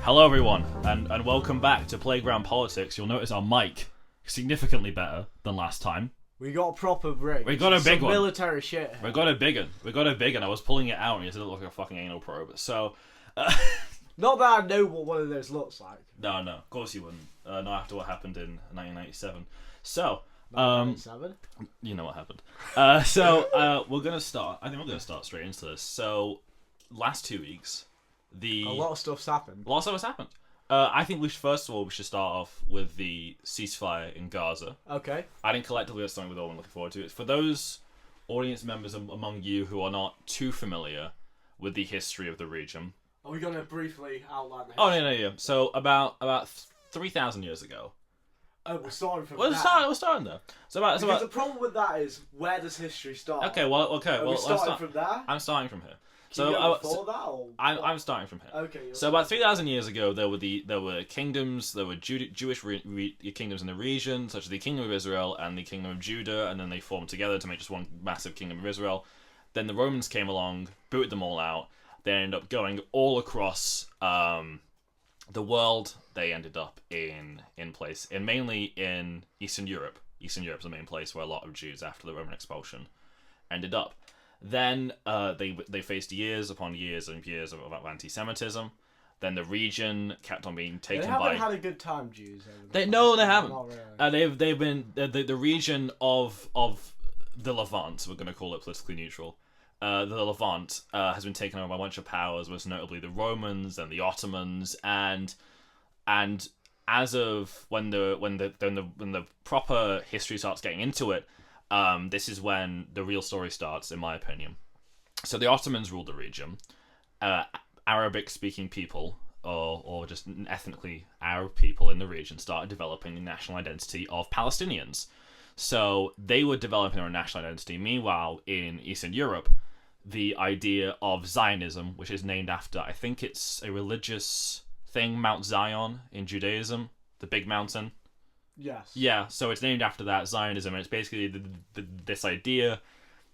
Hello everyone, and welcome back to Playground Politics. You'll notice our mic is significantly better than last time. We got a proper rig. We got a big one. Military shit. We got a big one. I was pulling it out and it looked like a fucking anal probe. So, not that I know what one of those looks like. No, of course you wouldn't. Not after what happened in 1997. So, 1997? You know what happened. We're gonna start. I think we're gonna start straight into this. So, last 2 weeks, a lot of stuff's happened. A lot of stuff has happened. I think we should start off with the ceasefire in Gaza. Okay. I think collectively that's something we're all looking forward to. For those audience members among you who are not too familiar with the history of the region. Are we going to briefly outline the history? Oh, no. So about 3,000 years ago. Oh, we're starting from that. We're starting there. The problem with that is, where does history start? Okay, well, starting from there? I'm starting from here. I'm starting from here. Okay. So about 3,000 years ago, there were kingdoms, there were Jewish kingdoms in the region, such as the Kingdom of Israel and the Kingdom of Judah, and then they formed together to make just one massive Kingdom of Israel. Then the Romans came along, booted them all out. They ended up going all across the world. They ended up mainly in Eastern Europe. Eastern Europe's the main place where a lot of Jews, after the Roman expulsion, ended up. Then they faced years upon years and years of anti-Semitism. Then the region kept on being taken by. They haven't had a good time, Jews. They haven't. Not really. They've been the region of the Levant. We're going to call it politically neutral. The Levant has been taken over by a bunch of powers, most notably the Romans and the Ottomans, and as of when the proper history starts getting into it. This is when the real story starts, in my opinion. So the Ottomans ruled the region. Arabic-speaking people, or just ethnically Arab people in the region, started developing the national identity of Palestinians. So they were developing their national identity. Meanwhile, in Eastern Europe, the idea of Zionism, which is named after, I think it's a religious thing, Mount Zion in Judaism, the big mountain. Yes. Yeah, so it's named after that, Zionism, and it's basically this idea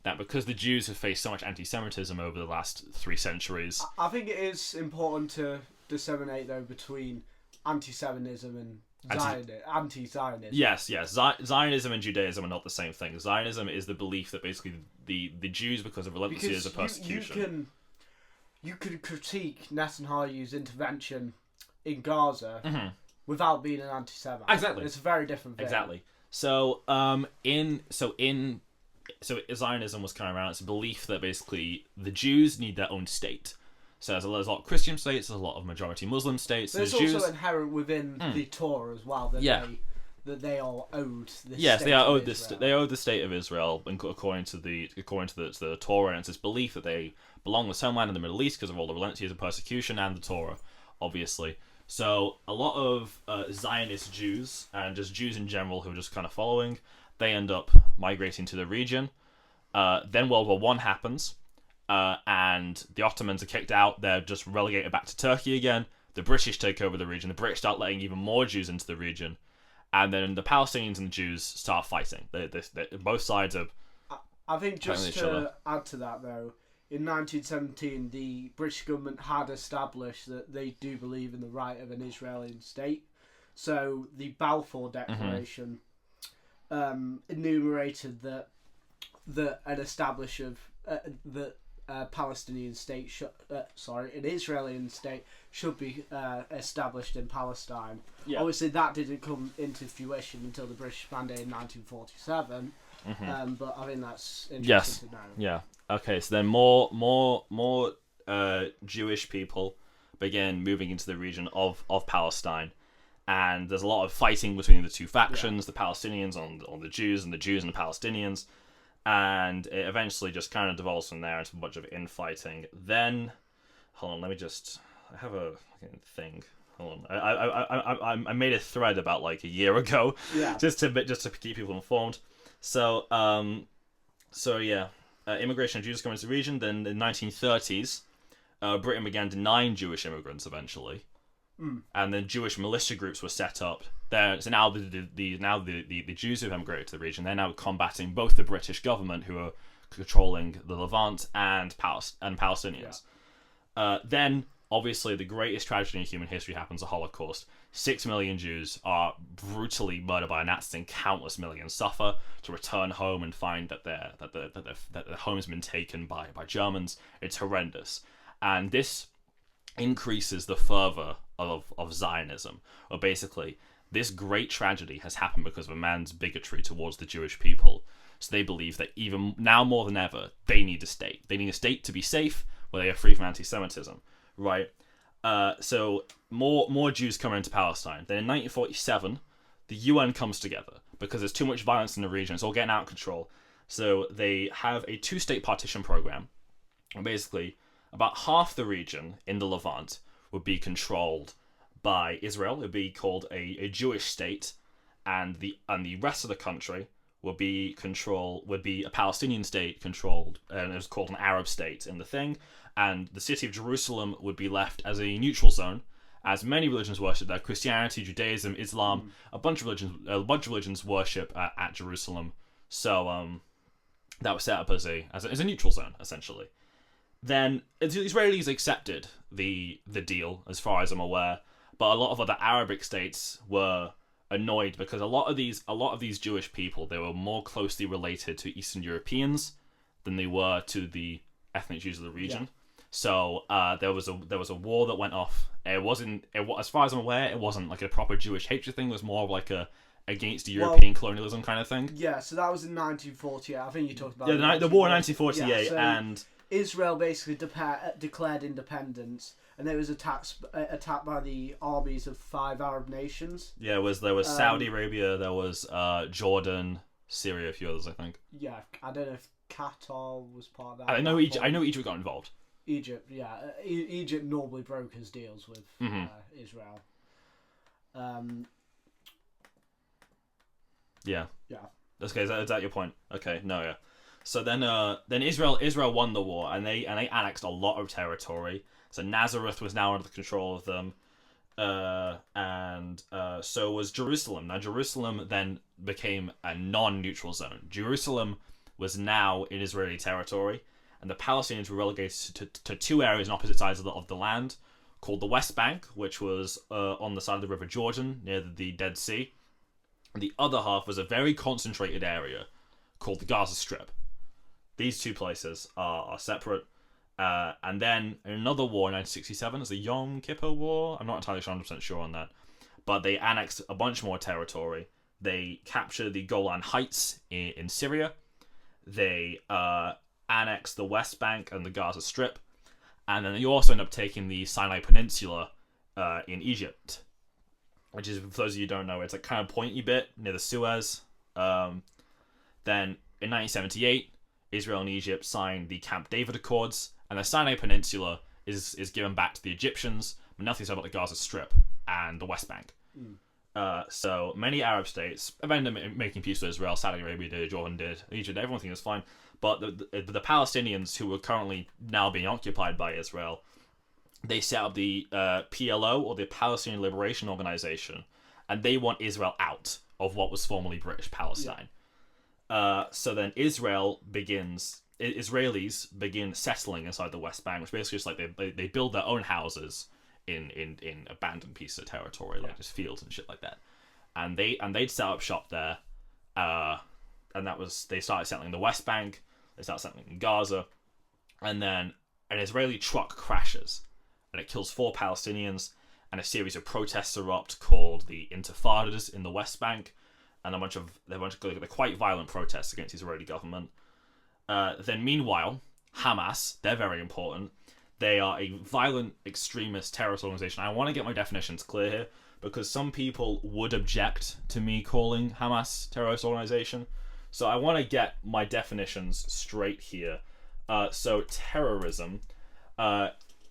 that because the Jews have faced so much anti-Semitism over the last 3 centuries... I think it is important to disseminate, though, between anti-Semitism and anti-Zionism. Yes. Zionism and Judaism are not the same thing. Zionism is the belief that basically the Jews, because of relentless years of persecution... You could critique Netanyahu's intervention in Gaza... Mm-hmm. Without being an anti-Semite. Exactly. It's a very different thing. Exactly. So Zionism was kind of around. It's a belief that basically the Jews need their own state. So there's a lot of Christian states, there's a lot of majority Muslim states. There's also inherent within the Torah as well that they are owed this. Yes, state they are of owed Israel. They owe the state of Israel, according to the Torah, and it's this belief that they belong with homeland in the Middle East because of all the relentless years of persecution and the Torah, obviously. So a lot of Zionist Jews and just Jews in general who are just kind of following, they end up migrating to the region. Then World War I happens, and the Ottomans are kicked out. They're just relegated back to Turkey again. The British take over the region. The British start letting even more Jews into the region. And then the Palestinians and the Jews start fighting. Both sides are... I think just to add to that, though, in 1917, the British government had established that they do believe in the right of an Israeli state. So the Balfour Declaration enumerated that an Palestinian state an Israeli state should be established in Palestine. Yeah. Obviously, that didn't come into fruition until the British Mandate in 1947. But I think that's interesting to know. Yeah. Okay, so then more Jewish people began moving into the region of Palestine, and there's a lot of fighting between the two factions, the Palestinians on the Jews and the Palestinians, and it eventually just kind of devolves from there into a bunch of infighting. Then, hold on, I have a thing. Hold on, I made a thread about like a year ago, just to keep people informed. So immigration of Jews coming into the region. Then in the 1930s, Britain began denying Jewish immigrants eventually, and then Jewish militia groups were set up. So now the Jews who have emigrated to the region, they're now combating both the British government, who are controlling the Levant, and Palestinians. Yeah. Then obviously the greatest tragedy in human history happens, the Holocaust. 6 million Jews are brutally murdered by Nazis, and countless millions suffer to return home and find that their home has been taken by Germans. It's horrendous, and this increases the fervor of Zionism, or basically this great tragedy has happened because of a man's bigotry towards the Jewish people. So they believe that even now more than ever, they need a state. They need a state to be safe, where they are free from anti-Semitism, right? So more Jews come into Palestine. Then in 1947, the UN comes together because there's too much violence in the region. It's all getting out of control. So they have a 2-state partition program, and basically about half the region in the Levant would be controlled by Israel. It would be called a Jewish state, and the rest of the country would be a Palestinian state controlled, and it was called an Arab state in the thing. And the city of Jerusalem would be left as a neutral zone, as many religions worship there: Christianity, Judaism, Islam. A bunch of religions worship at Jerusalem. So that was set up as a neutral zone essentially. Then the Israelis accepted the deal, as far as I'm aware, but a lot of other Arabic states were annoyed because a lot of these Jewish people, they were more closely related to Eastern Europeans than they were to the ethnic Jews of the region. Yeah. So there was a war that went off. As far as I'm aware, it wasn't like a proper Jewish hatred thing. It was more of like a against European colonialism kind of thing. Yeah, so that was in 1948. I think you talked about the war in 1948, yeah, so and Israel basically declared independence, and it was attacked by the armies of 5 Arab nations. Yeah, there was Saudi Arabia, there was Jordan, Syria, a few others, I think. Yeah, I don't know if Qatar was part of that. I know Egypt got involved. Egypt, yeah. Egypt normally brokers deals with Israel. Yeah. Yeah. Okay, is that your point? Okay, no, yeah. So then Israel won the war, and they annexed a lot of territory. So Nazareth was now under the control of them, and so was Jerusalem. Now Jerusalem then became a non-neutral zone. Jerusalem was now in Israeli territory, and the Palestinians were relegated to 2 areas on opposite sides of the land, called the West Bank, which was on the side of the River Jordan near the Dead Sea, and the other half was a very concentrated area called the Gaza Strip. These 2 places are separate. And then in another war in 1967, it's the Yom Kippur War. I'm not entirely 100% sure on that. But they annexed a bunch more territory. They captured the Golan Heights in Syria. They annexed the West Bank and the Gaza Strip. And then they also end up taking the Sinai Peninsula in Egypt. Which is, for those of you who don't know, it's a kind of pointy bit near the Suez. Then in 1978, Israel and Egypt signed the Camp David Accords, and the Sinai Peninsula is given back to the Egyptians, but nothing said about the Gaza Strip and the West Bank. So many Arab states ended up making peace with Israel. Saudi Arabia did, Jordan did, Egypt, everyone thinks it's fine. But the Palestinians, who were currently now being occupied by Israel, they set up the PLO, or the Palestinian Liberation Organization, and they want Israel out of what was formerly British Palestine. Yeah. So then Israelis begin settling inside the West Bank, which basically is like they build their own houses in abandoned pieces of territory, like just fields and shit like that. And they'd set up shop there, and they started settling the West Bank. They started settling in Gaza, and then an Israeli truck crashes, and it kills 4 Palestinians, and a series of protests erupt called the Intifadas in the West Bank, and a bunch of quite violent protests against the Israeli government. Then meanwhile, Hamas, they're very important. They are a violent extremist terrorist organization. I want to get my definitions clear here, because some people would object to me calling Hamas terrorist organization. So I want to get my definitions straight here. So terrorism,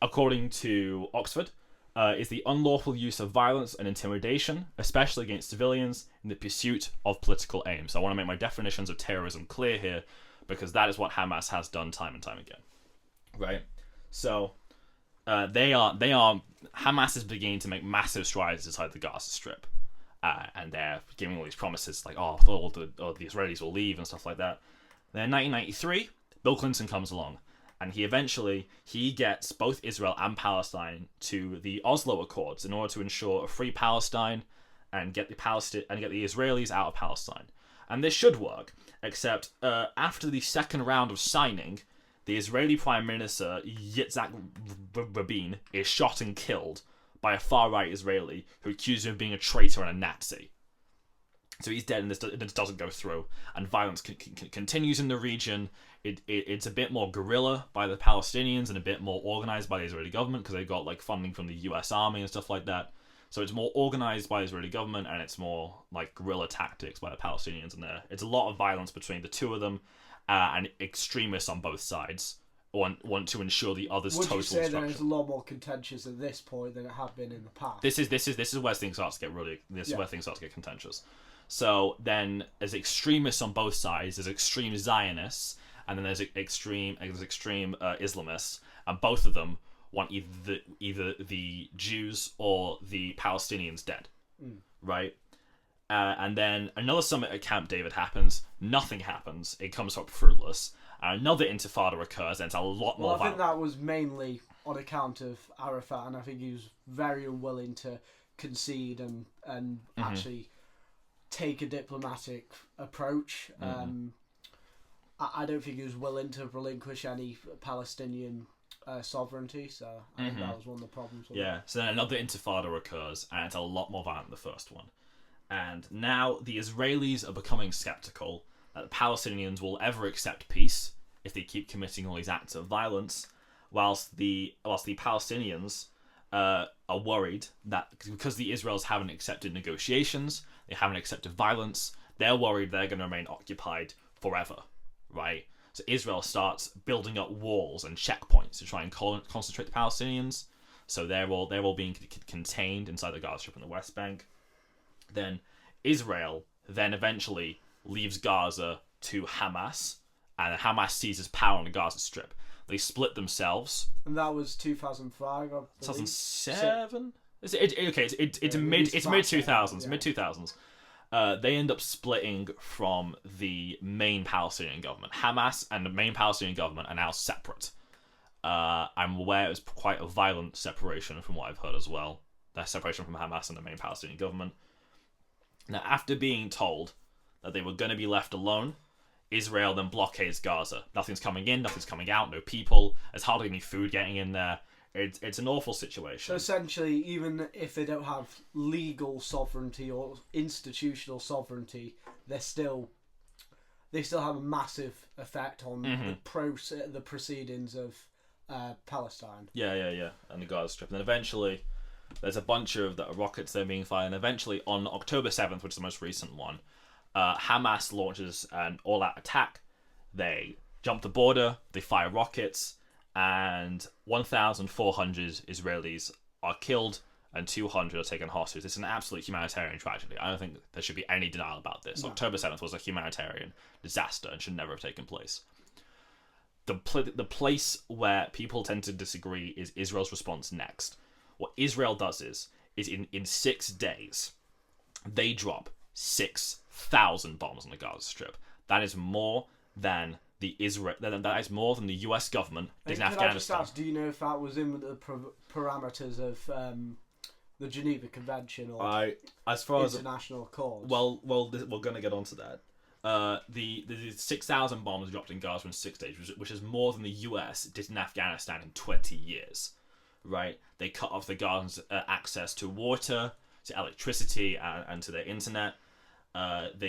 according to Oxford, is the unlawful use of violence and intimidation, especially against civilians, in the pursuit of political aims. So I want to make my definitions of terrorism clear here, because that is what Hamas has done time and time again. Right? So Hamas is beginning to make massive strides inside the Gaza Strip. And they're giving all these promises like, all the Israelis will leave and stuff like that. Then in 1993, Bill Clinton comes along, And he gets both Israel and Palestine to the Oslo Accords in order to ensure a free Palestine and get the Israelis out of Palestine. And this should work, except after the second round of signing, the Israeli Prime Minister Yitzhak Rabin is shot and killed by a far-right Israeli who accused him of being a traitor and a Nazi. So he's dead, and this doesn't go through, and violence continues in the region. It's a bit more guerrilla by the Palestinians and a bit more organized by the Israeli government because they got like funding from the U.S. Army and stuff like that. So it's more organized by the Israeli government, and it's more like guerrilla tactics by the Palestinians. And it's a lot of violence between the two of them, and extremists on both sides want to ensure the other's total destruction. Would you say that it's a lot more contentious at this point than it had been in the past? This is where things start to get where things start to get contentious. So then, there's extremists on both sides. There's extreme Zionists, and then there's extreme Islamists, and both of them want either the Jews or the Palestinians dead, right? And then another summit at Camp David happens. Nothing happens. It comes up fruitless. And another intifada occurs, and it's a lot more. Well, I think that was mainly on account of Arafat, and I think he was very unwilling to concede and actually take a diplomatic approach. I don't think he was willing to relinquish any Palestinian sovereignty, so I think that was one of the problems. Yeah, so then another intifada occurs, and it's a lot more violent than the first one. And now the Israelis are becoming skeptical that the Palestinians will ever accept peace if they keep committing all these acts of violence, whilst the Palestinians are worried that because the Israelis haven't accepted negotiations, they haven't accepted violence, they're worried they're going to remain occupied forever, right? So Israel starts building up walls and checkpoints to try and concentrate the Palestinians. So they're all being contained inside the Gaza Strip and the West Bank. Then Israel eventually leaves Gaza to Hamas, and Hamas seizes power on the Gaza Strip. They split themselves. And that was 2005, 2007? It's mid 2000s. Mid 2000s. They end up splitting from the main Palestinian government. Hamas and the main Palestinian government are now separate. I'm aware it was quite a violent separation from what I've heard as well. Their separation from Hamas and the main Palestinian government. Now, after being told that they were going to be left alone, Israel then blockades Gaza. Nothing's coming in, nothing's coming out, no people. There's hardly any food getting in there. It's an awful situation. So essentially, even if they don't have legal sovereignty or institutional sovereignty, they still have a massive effect on the proceedings of Palestine. Yeah, and the Gaza Strip. And then eventually, there's a bunch of rockets that are being fired. And eventually, on October 7th, which is the most recent one, Hamas launches an all-out attack. They jump the border, they fire rockets, and 1,400 Israelis are killed and 200 are taken hostage. It's an absolute humanitarian tragedy. I don't think there should be any denial about this. No. October 7th was a humanitarian disaster and should never have taken place. The place where people tend to disagree is Israel's response next. What Israel does is in 6 days, they drop 6,000 bombs on the Gaza Strip. That is more than the U.S. government did in Afghanistan. I just ask, do you know if that was in the parameters of the Geneva Convention or international accords? Well, we're going to get onto that. The 6,000 bombs dropped in Gaza in 6 days, which is more than the U.S. did in Afghanistan in 20 years. Right? They cut off the Gazans' access to water, to electricity, and to their internet. At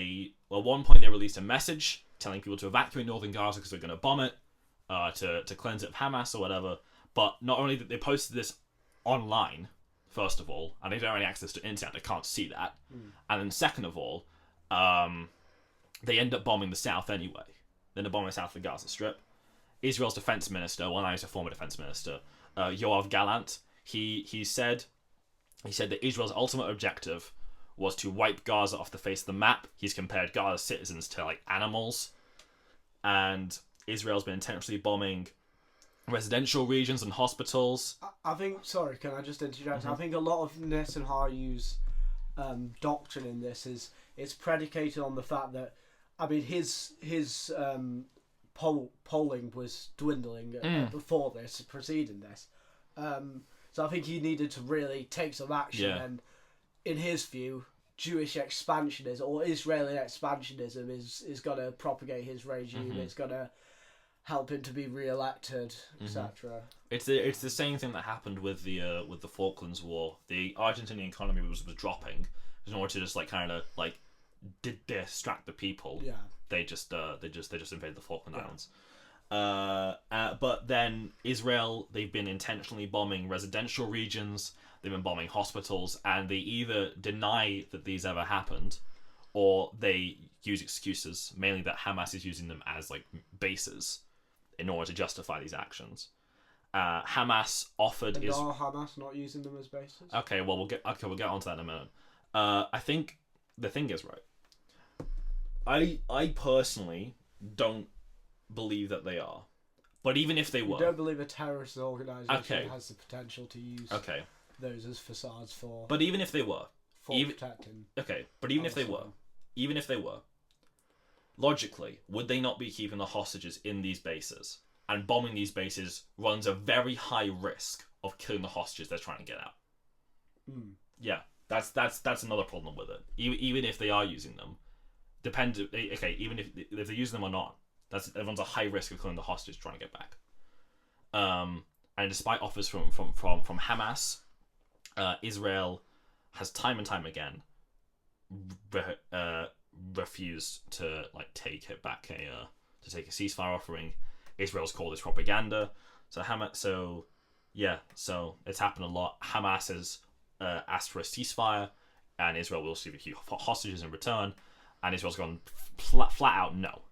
one point they released a message telling people to evacuate northern Gaza because they're going to bomb it, to cleanse it of Hamas or whatever. But not only that they posted this online, first of all, and they don't have any access to internet, they can't see that. And then second of all, they end up bombing the south anyway. Then they're bombing the south of the Gaza Strip. Israel's defense minister, well now he's a former defense minister, Yoav Gallant, he said that Israel's ultimate objective was to wipe Gaza off the face of the map. He's compared Gaza's citizens to like animals, and Israel's been intentionally bombing residential regions and hospitals. I think. Sorry, can I just interject? I think a lot of Netanyahu's doctrine in this is it's predicated on the fact that his polling was dwindling before this, preceding this. So I think he needed to really take some action, and in his view, Jewish expansionism or Israeli expansionism is going to propagate his regime. It's going to help him to be re-elected, etc. It's the same thing that happened with the Falklands War. The Argentinian economy was dropping in order to just kind of distract the people. Yeah, they just invaded the Falkland Islands. But then Israel, they've been intentionally bombing residential regions. They've been bombing hospitals, and they either deny that these ever happened, or they use excuses, mainly that Hamas is using them as bases in order to justify these actions. Hamas offered is Hamas not using them as bases? Okay, well we'll get onto that in a minute. I think the thing is, right, I personally don't believe that they are, but even if they were, you don't believe a terrorist organisation has the potential to use those as facades for. But even if they were, protecting. Okay, but even if they were, logically, would they not be keeping the hostages in these bases? And bombing these bases runs a very high risk of killing the hostages they're trying to get out. Yeah, that's another problem with it. Even if they are using them, even if they're using them or not, it runs a high risk of killing the hostages trying to get back. And despite offers from Hamas, Israel has time and time again refused to take it back to take a ceasefire offering. Israel's called this propaganda. So it's happened a lot. Hamas has asked for a ceasefire, and Israel will receive a few hostages in return, and Israel's gone flat out no.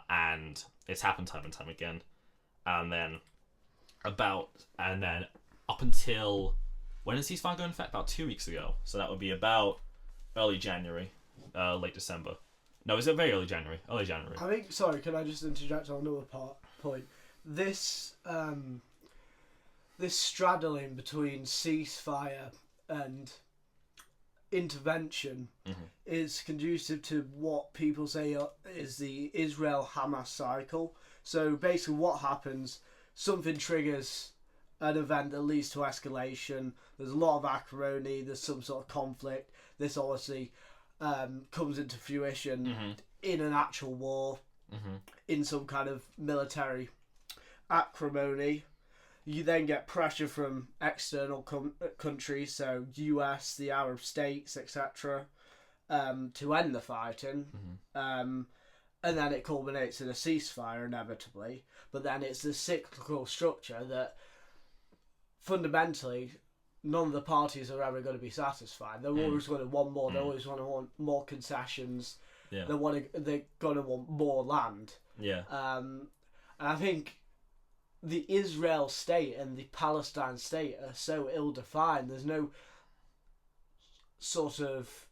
And it's happened time and time again. And then up until when did ceasefire go in effect? About 2 weeks ago. So that would be about early January, late December. No, is it very early January? Early January. I think. Sorry, can I just interject on another point? This this straddling between ceasefire and intervention is conducive to what people say is the Israel-Hamas cycle. So basically, what happens? Something triggers an event that leads to escalation. There's a lot of acrimony. There's some sort of conflict. This obviously comes into fruition in an actual war, in some kind of military acrimony. You then get pressure from external countries, so US, the Arab states, etc., to end the fighting. And then it culminates in a ceasefire, inevitably. But then it's this cyclical structure that fundamentally none of the parties are ever going to be satisfied. They're always going to want more. They always want to want more concessions. Yeah. They're going to want more land. Yeah. And I think the Israel state and the Palestine state are so ill-defined. There's no sort of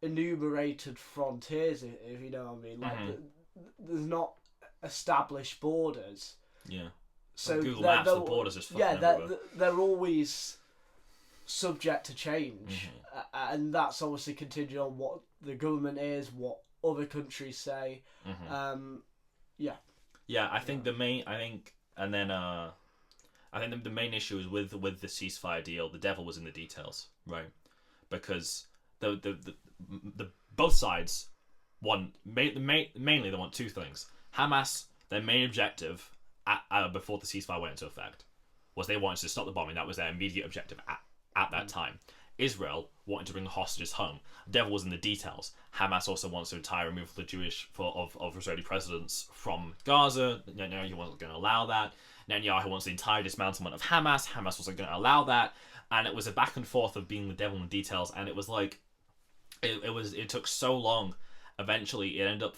enumerated frontiers, if you know what I mean. There's not established borders. Yeah. So on Google Maps, the borders just fucking everywhere. They're always subject to change, and that's obviously contingent on what the government is, what other countries say. I think the main issue is with the ceasefire deal. The devil was in the details, right? Because the both sides mainly they want two things. Hamas, their main objective before the ceasefire went into effect was they wanted to stop the bombing. That was their immediate objective at that time. Israel wanted to bring the hostages home. The devil was in the details. Hamas also wants to entire removal of Israeli presidents from Gaza. Netanyahu wasn't going to allow that. Netanyahu wants the entire dismantlement of Hamas. Hamas wasn't going to allow that. And it was a back and forth of being the devil in the details. And it was it took so long. Eventually, it ended up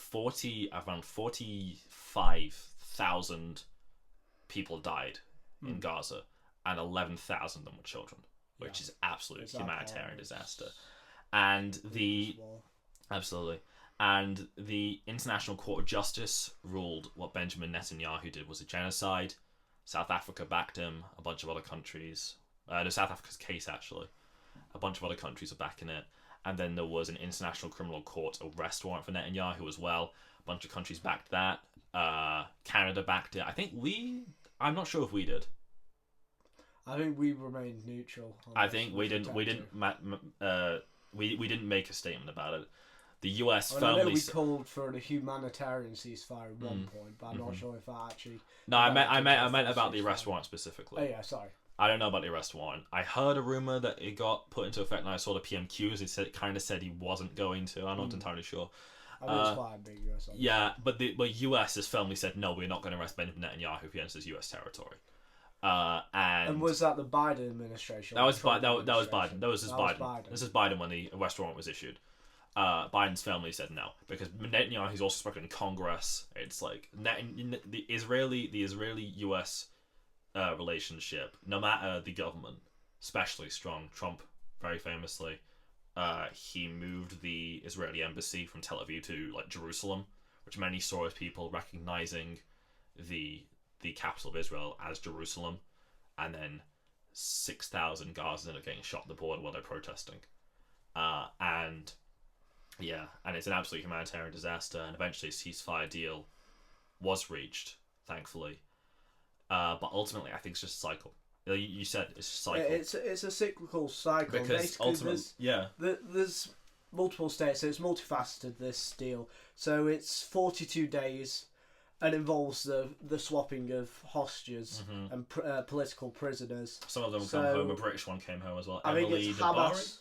around 45,000 people died in Gaza, and 11,000 of them were children, which is absolute humanitarian disaster. And the International Court of Justice ruled what Benjamin Netanyahu did was a genocide. South Africa backed him. A bunch of other countries. South Africa's case, actually. A bunch of other countries are backing it. and then there was an International Criminal Court arrest warrant for Netanyahu as well. A bunch of countries backed that. Canada backed it. I'm not sure if we did. I think we remained neutral. I think we didn't. We didn't. We didn't make a statement about it. The US firmly. I know we called for a humanitarian ceasefire at one point, but I'm not sure if that actually. No, I meant about the arrest warrant specifically. Oh yeah, sorry. I don't know about the arrest warrant. I heard a rumor that it got put into effect, and I saw the PMQs. It kind of said he wasn't going to. I'm not entirely sure. I mean, it's quite ambiguous. Yeah, but the US has firmly said no. We're not going to arrest Benjamin Netanyahu if he enters US territory. And was that the Biden administration? That was Biden. That was Biden. This is Biden when the arrest warrant was issued. Biden's family said no because Netanyahu's also spoken in Congress. It's like the Israeli-US relationship, no matter the government, especially strong. Trump, very famously, he moved the Israeli embassy from Tel Aviv to Jerusalem, which many saw as people recognizing the capital of Israel as Jerusalem, and then 6,000 Gazans ended up getting shot at the border while they're protesting, and it's an absolute humanitarian disaster. And eventually, a ceasefire deal was reached, thankfully, but ultimately, I think it's just a cycle. You said it's a cycle. It's a cyclical cycle because ultimately, there's multiple states, so it's multifaceted. This deal, so it's 42 days. And involves the swapping of hostages and political prisoners. Some of them come home. A British one came home as well. I think it's Hamas.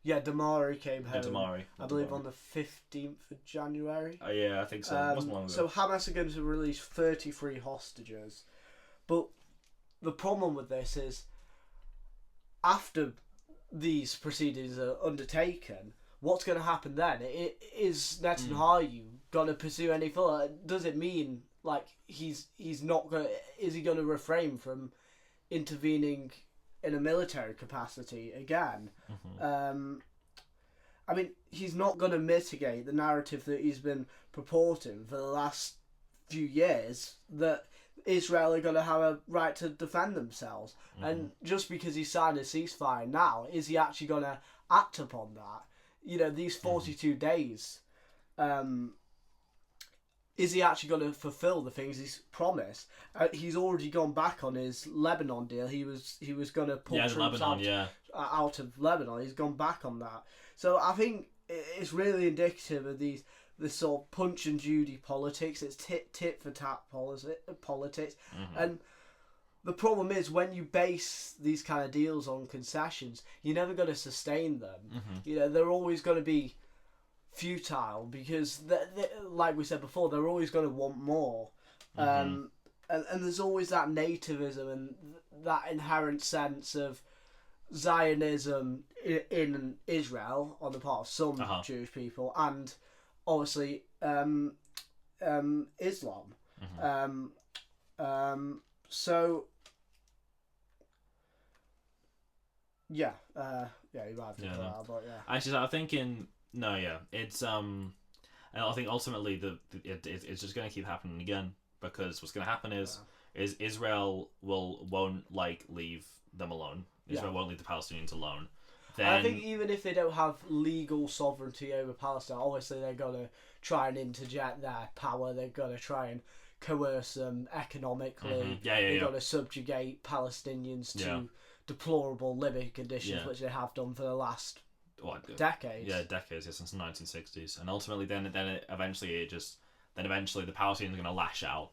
Yeah, Damari came home. Damari. I believe on the 15th of January. Yeah, I think so. It wasn't long ago. So Hamas are going to release 33 hostages. But the problem with this is, after these proceedings are undertaken, what's going to happen then? Is Netanyahu going to pursue any further? Does it mean he's not going? Is he going to refrain from intervening in a military capacity again? I mean, he's not going to mitigate the narrative that he's been purporting for the last few years that Israel are going to have a right to defend themselves. And just because he signed a ceasefire now, is he actually going to act upon that? These 42 days, is he actually going to fulfill the things he's promised? He's already gone back on his Lebanon deal. He was going to pull troops out of Lebanon. He's gone back on that. So I think it's really indicative of this sort of punch and Judy politics. It's tit for tat politics, and the problem is when you base these kind of deals on concessions, you're never going to sustain them. They're always going to be futile because, like we said before, they're always going to want more. And there's always that nativism and that inherent sense of Zionism in Israel on the part of some Jewish people, and obviously Islam. So you're right. Actually, I'm thinking it's and I think ultimately it's just going to keep happening again, because what's going to happen is Israel won't leave them alone. Israel won't leave the Palestinians alone. Then, I think even if they don't have legal sovereignty over Palestine, obviously they're going to try and interject their power. They're going to try and coerce them economically. They're going to subjugate Palestinians to deplorable living conditions, which they have done for the last decades. Yeah, decades, since the 1960s. And ultimately, then eventually the Palestinians are going to lash out.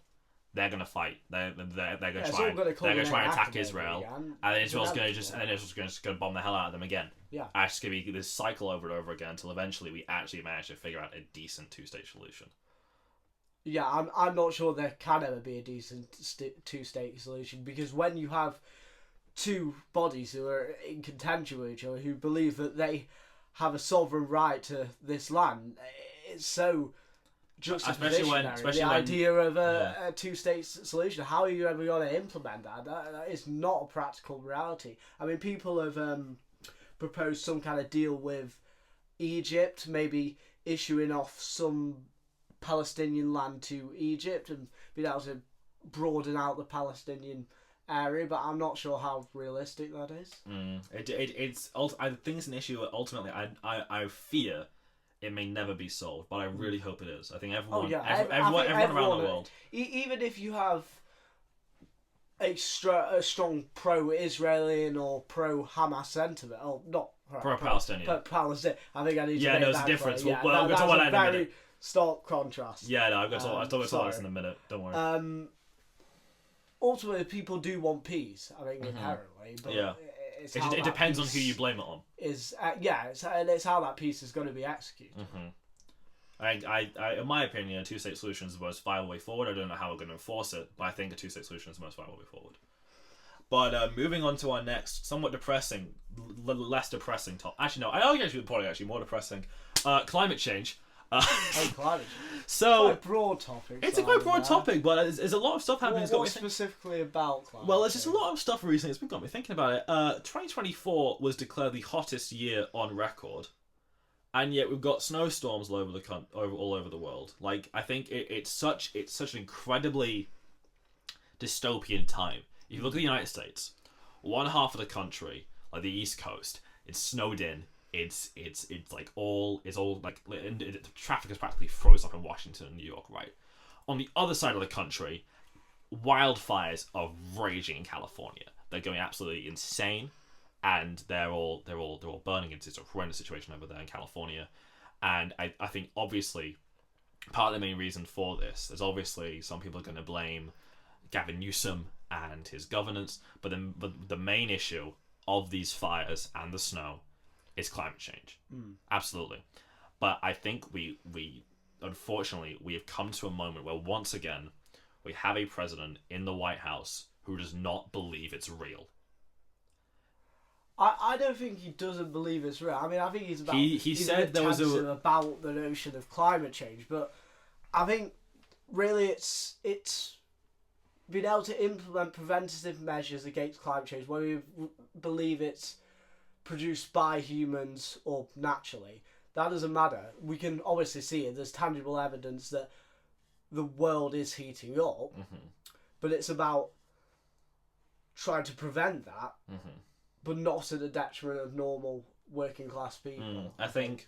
They're going to fight. They're going to try and attack Israel, and then Israel's going to bomb the hell out of them again. Yeah, it's going to be this cycle over and over again until eventually we actually manage to figure out a decent two-state solution. Yeah, I'm not sure there can ever be a decent two-state solution, because when you have two bodies who are in contention with each other, who believe that they have a sovereign right to this land, it's so juxtapositionary. The idea of a two-state solution, how are you ever going to implement that? That is not a practical reality. I mean, people have proposed some kind of deal with Egypt, maybe issuing off some Palestinian land to Egypt and being able to broaden out the Palestinian area, but I'm not sure how realistic that is. I think it's an issue that ultimately I fear it may never be solved, but I really hope it is. I think everyone around the world, even if you have a strong pro-Israeli or pro-Hamas sentiment, or not pro-Palestinian, Palestinian. I think I need to make there's a difference. Clear. We'll get to that in a minute. Stark contrast. Yeah, no, I'll talk about this in a minute. Don't worry. Ultimately, people do want peace. I think inherently, but it depends on who you blame it on. It's how that peace is going to be executed. I, in my opinion, a two-state solution is the most viable way forward. I don't know how we're going to enforce it, but I think a two-state solution is the most viable way forward. But moving on to our next, somewhat depressing, less depressing topic. Actually, no, I argue actually probably more depressing. Climate change. Climate change. So quite a broad topic. It's a quite broad topic, but there's a lot of stuff happening. What specifically about climate? Well, there's just a lot of stuff recently. It's got me thinking about it. 2024 was declared the hottest year on record, and yet we've got snowstorms all over the world. Like, I think it's such an incredibly dystopian time. If you look at the United States, one half of the country, like the East Coast, it's snowed in. It's all like the traffic is practically froze up in Washington and New York, right? On the other side of the country, wildfires are raging in California. They're going absolutely insane, and they're all burning. It's a horrendous situation over there in California, and I think obviously part of the main reason for this is obviously some people are going to blame Gavin Newsom and his governance, but the main issue of these fires and the snow is climate change. Absolutely. But I think we unfortunately we have come to a moment where once again we have a president in the White House who does not believe it's real. I don't think he doesn't believe it's real. I mean, I think he's about he said there was about the notion of climate change, but I think really it's been able to implement preventative measures against climate change where we believe it's produced by humans or naturally. That doesn't matter. We can obviously see it. There's tangible evidence that the world is heating up, but it's about trying to prevent that, but not at the detriment of normal working class people. I think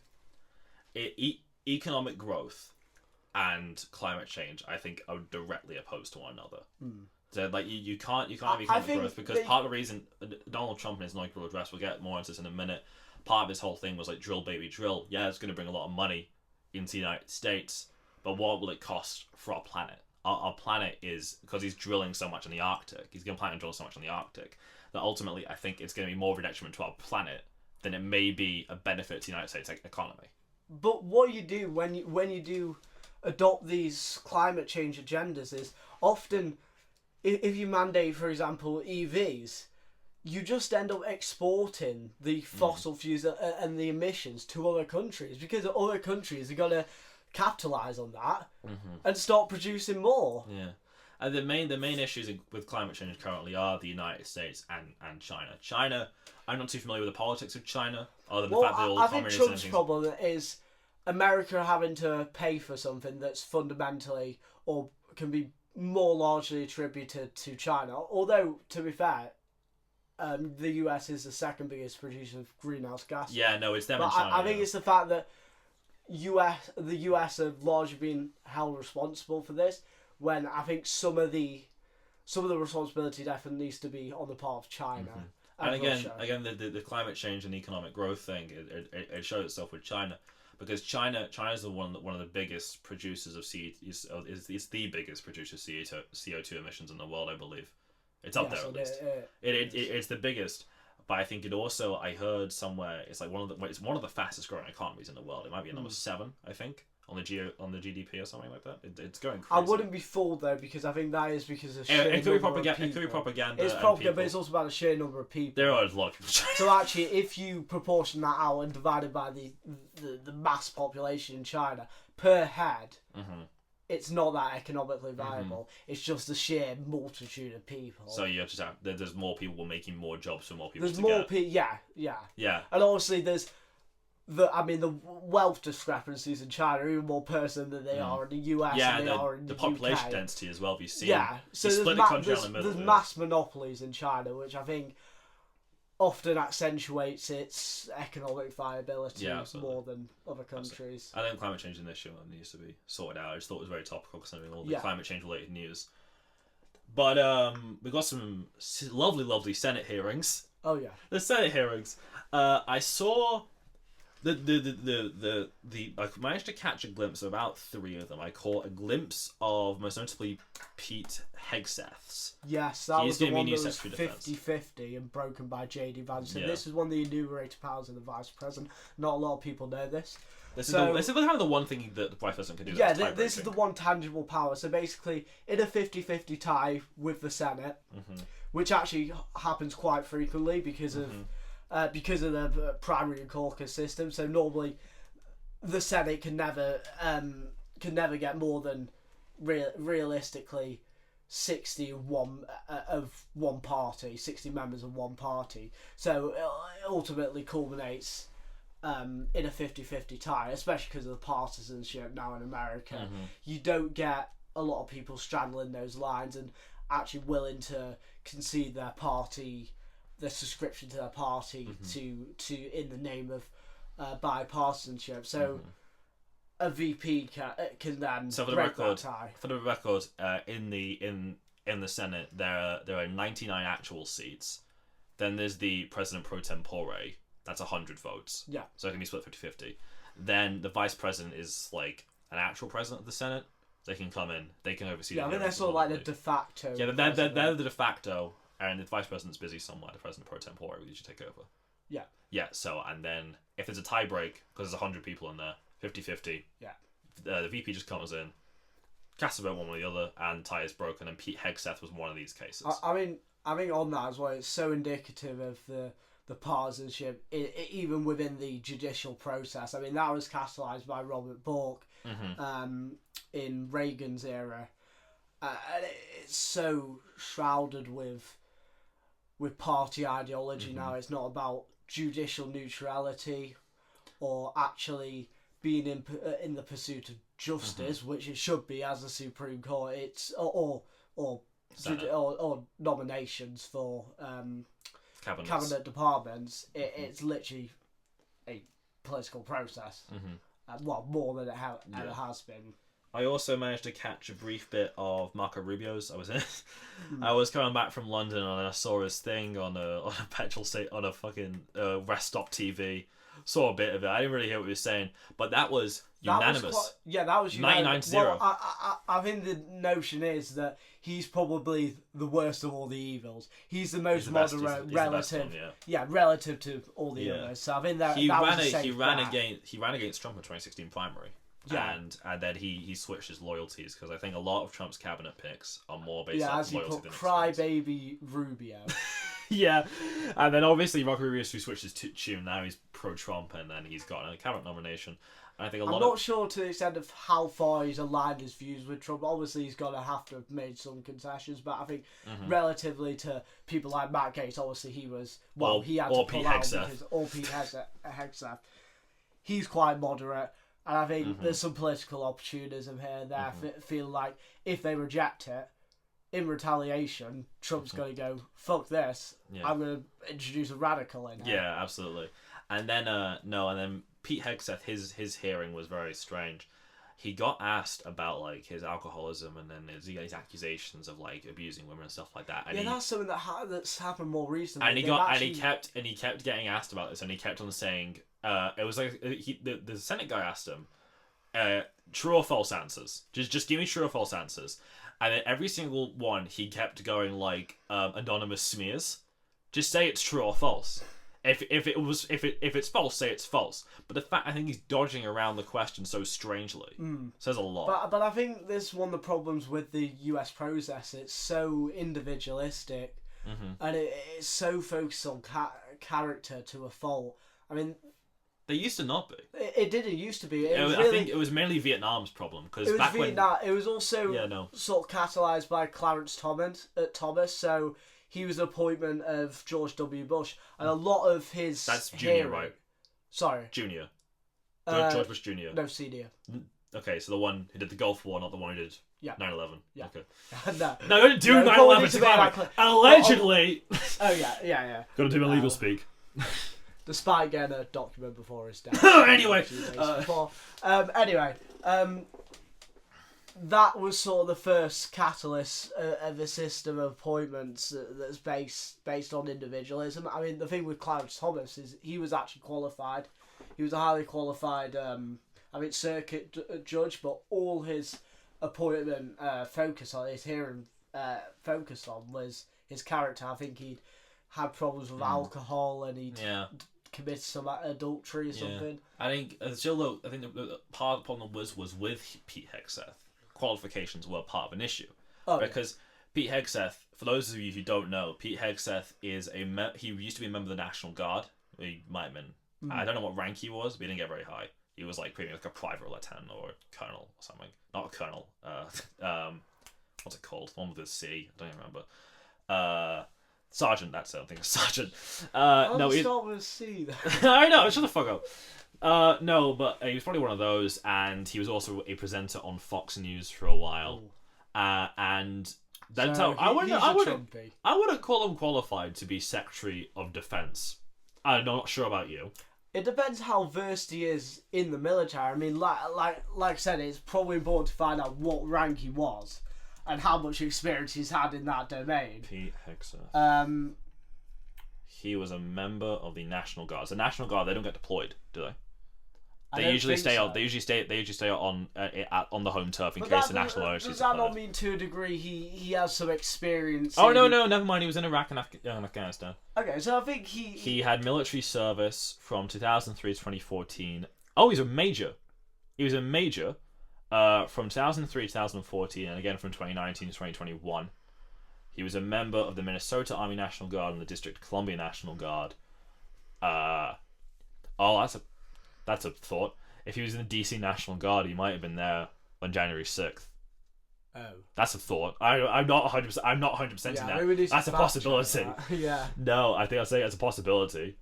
economic growth and climate change, I think, are directly opposed to one another. So, like, you can't have economic growth because part of the reason Donald Trump in his inaugural address, we'll get more into this in a minute, part of his whole thing was like drill baby drill. Yeah, it's going to bring a lot of money into the United States, but what will it cost for our planet? Our planet is, because he's drilling so much in the Arctic, he's going to plan to drill so much in the Arctic, that ultimately I think it's going to be more of a detriment to our planet than it may be a benefit to the United States economy. But what you do when you do adopt these climate change agendas is often, if you mandate, for example, EVs, you just end up exporting the fossil fuels and the emissions to other countries because other countries are going to capitalise on that and start producing more. Yeah. And the main issues with climate change currently are the United States and China. China, I'm not too familiar with the politics of China, other than the fact that all I the think Trump's problem is America having to pay for something that's fundamentally or can be more largely attributed to China. Although, to be fair, the US is the second biggest producer of greenhouse gases. Yeah, no, it's them and China. I think it's the fact that the US have largely been held responsible for this, when I think some of the responsibility definitely needs to be on the part of China. And again, the climate change and economic growth thing, it showed itself with China, because China is one of the biggest producers of is the biggest producer of CO2 emissions in the world, I believe. It's up there at least. It's the biggest, but I think it also, I heard somewhere, it's like one of the fastest growing economies in the world. It might be number 7, I think, on the GDP or something like that. It's going crazy. I wouldn't be fooled though, because I think that is because of it could be propaganda. It could be propaganda. It's propaganda, but it's also about the sheer number of people. There are a lot of people. So actually, if you proportion that out and divide it by the mass population in China per head, it's not that economically viable. It's just the sheer multitude of people. So you just have, there's more people making more jobs for more people. There's more people. Yeah. And obviously, there's the wealth discrepancies in China are even more personal than they are in the US and they are in the population UK. density as well. If you see, So there's mass monopolies in China, which I think often accentuates its economic viability more than other countries. I think climate change is an issue that needs to be sorted out. I just thought it was very topical considering all the climate change related news. But we got some lovely Senate hearings. Oh yeah, the Senate hearings. I saw I managed to catch a glimpse of about 3 of them. I caught a glimpse of most notably Pete Hegseth's. Yes, that was the one that was 50-50 and broken by J.D. Vance. And this is one of the enumerated powers of the Vice President. Not a lot of people know this. This is kind of the one thing that the Vice President can do. Yeah, this is the one tangible power. So basically, in a 50-50 tie with the Senate, which actually happens quite frequently because of the primary and caucus system. So normally, the Senate can never get more than realistically 60 of one party, 60 members of one party. So it ultimately culminates in a 50-50 tie, especially because of the partisanship now in America. You don't get a lot of people straddling those lines and actually willing to concede their party, the subscription to their party to in the name of bipartisanship. So a VP can then break that tie. For the record, in the Senate there are 99 actual seats. Then there's the president pro tempore. That's 100 votes. Yeah. So it can be split 50-50. Then the vice president is like an actual president of the Senate. They can come in. They can oversee. Yeah, I think they're sort of like the de facto. Yeah, they're the de facto. And if the vice president's busy somewhere, the president pro tempore will usually take over. Yeah. Yeah, so, and then if there's a tie break, because there's 100 people in there, 50-50. Yeah. The VP just comes in, casts a vote one way or the other, and tie is broken, and Pete Hegseth was one of these cases. I mean on that as well, it's so indicative of the partisanship, even within the judicial process. I mean, that was catalysed by Robert Bork in Reagan's era. And it's so shrouded with party ideology now. It's not about judicial neutrality or actually being in the pursuit of justice, which it should be as the Supreme Court. It's or nominations for cabinet departments. It's literally a political process. Well, more than it ever has been. I also managed to catch a brief bit of Marco Rubio's. I was coming back from London and I saw his thing on a petrol station, on a fucking rest stop TV. Saw a bit of it. I didn't really hear what he was saying, but that was unanimous. That was unanimous. 99-0. Well, I think the notion is that he's probably the worst of all the evils. He's the most moderate relative. Relative to all the others. So I think that he ran against Trump in 2016 primary. Yeah. And then he switched his loyalties because I think a lot of Trump's cabinet picks are more based on loyalty than crybaby Rubio. Yeah, and then obviously Marco Rubio switched his tune. Now he's pro-Trump, and then he's got a cabinet nomination. And I think I'm not sure to the extent of how far he's aligned his views with Trump. Obviously, he's going to have to have made some concessions, but I think relatively to people like Matt Gaetz, obviously he was he had to pull out because Pete Hegseth, he's quite moderate. And I think there's some political opportunism here and there. Feel like if they reject it, in retaliation, Trump's going to go, fuck this, I'm going to introduce a radical in here. Yeah, absolutely. And then, Pete Hegseth, his hearing was very strange. He got asked about, like, his alcoholism and then his accusations of, like, abusing women and stuff like that. And that's something that's happened more recently. And he kept getting asked about this, and he kept on saying, it was like, the Senate guy asked him, true or false answers. Just give me true or false answers. And then every single one, he kept going like anonymous smears. Just say it's true or false. If it's false, say it's false. But the fact I think he's dodging around the question so strangely says a lot. But I think this is one of the problems with the US process. It's so individualistic, and it's so focused on character to a fault. I mean. They used to not be. It didn't used to be. I think it was mainly Vietnam's problem because back Vietnam. It was also sort of catalysed by Clarence Thomas. So he was an appointment of George W. Bush, and a lot of his Junior, right? Sorry, Junior. George Bush Jr. No, senior. Okay, so the one who did the Gulf War, not the one who did 9/11. Yeah. Okay. No. No, I didn't do 9/11. Allegedly. Oh yeah. Got to do my legal speak. Despite getting a document before his death. Anyway. That was sort of the first catalyst of a system of appointments that's based on individualism. I mean, the thing with Clarence Thomas is he was actually qualified. He was a highly qualified, circuit judge, but all his appointment his hearing focus on was his character. I think he'd had problems with alcohol and he'd committed some adultery or something. I think the part of the problem was with Pete Hegseth. Qualifications were part of an issue because Pete Hegseth, for those of you who don't know, Pete Hegseth is he used to be a member of the National Guard. He might have been. I don't know what rank he was, but he didn't get very high. He was like pretty like a private or lieutenant or a colonel or something. Not a colonel. What's it called? One with a C. I don't even remember. Sergeant. That's it. I think it's sergeant. No, it's not with a C. I know. Shut the fuck up. No, but he was probably one of those, and he was also a presenter on Fox News for a while. And then I wouldn't call him qualified to be Secretary of Defense. I'm not sure about you. It depends how versed he is in the military. I mean, like I said, it's probably important to find out what rank he was and how much experience he's had in that domain. Pete Hegseth. He was a member of the National Guard. The National Guard, they don't get deployed, do they? They usually stay on. They usually stay on the home turf in case the national ownership. Does that not mean to a degree he has some experience? Oh no, never mind. He was in Iraq and Afghanistan. Okay, so I think he had military service from 2003 to 2014. Oh, he's a major. He was a major from 2003 to 2014, and again from 2019 to 2021. He was a member of the Minnesota Army National Guard and the District of Columbia National Guard. That's a thought. If he was in the DC National Guard, he might have been there on January 6th. Oh. That's a thought. I'm not 100%. I'm not 100% in that. That's a possibility. Yeah. No, I think I'll say it's a possibility.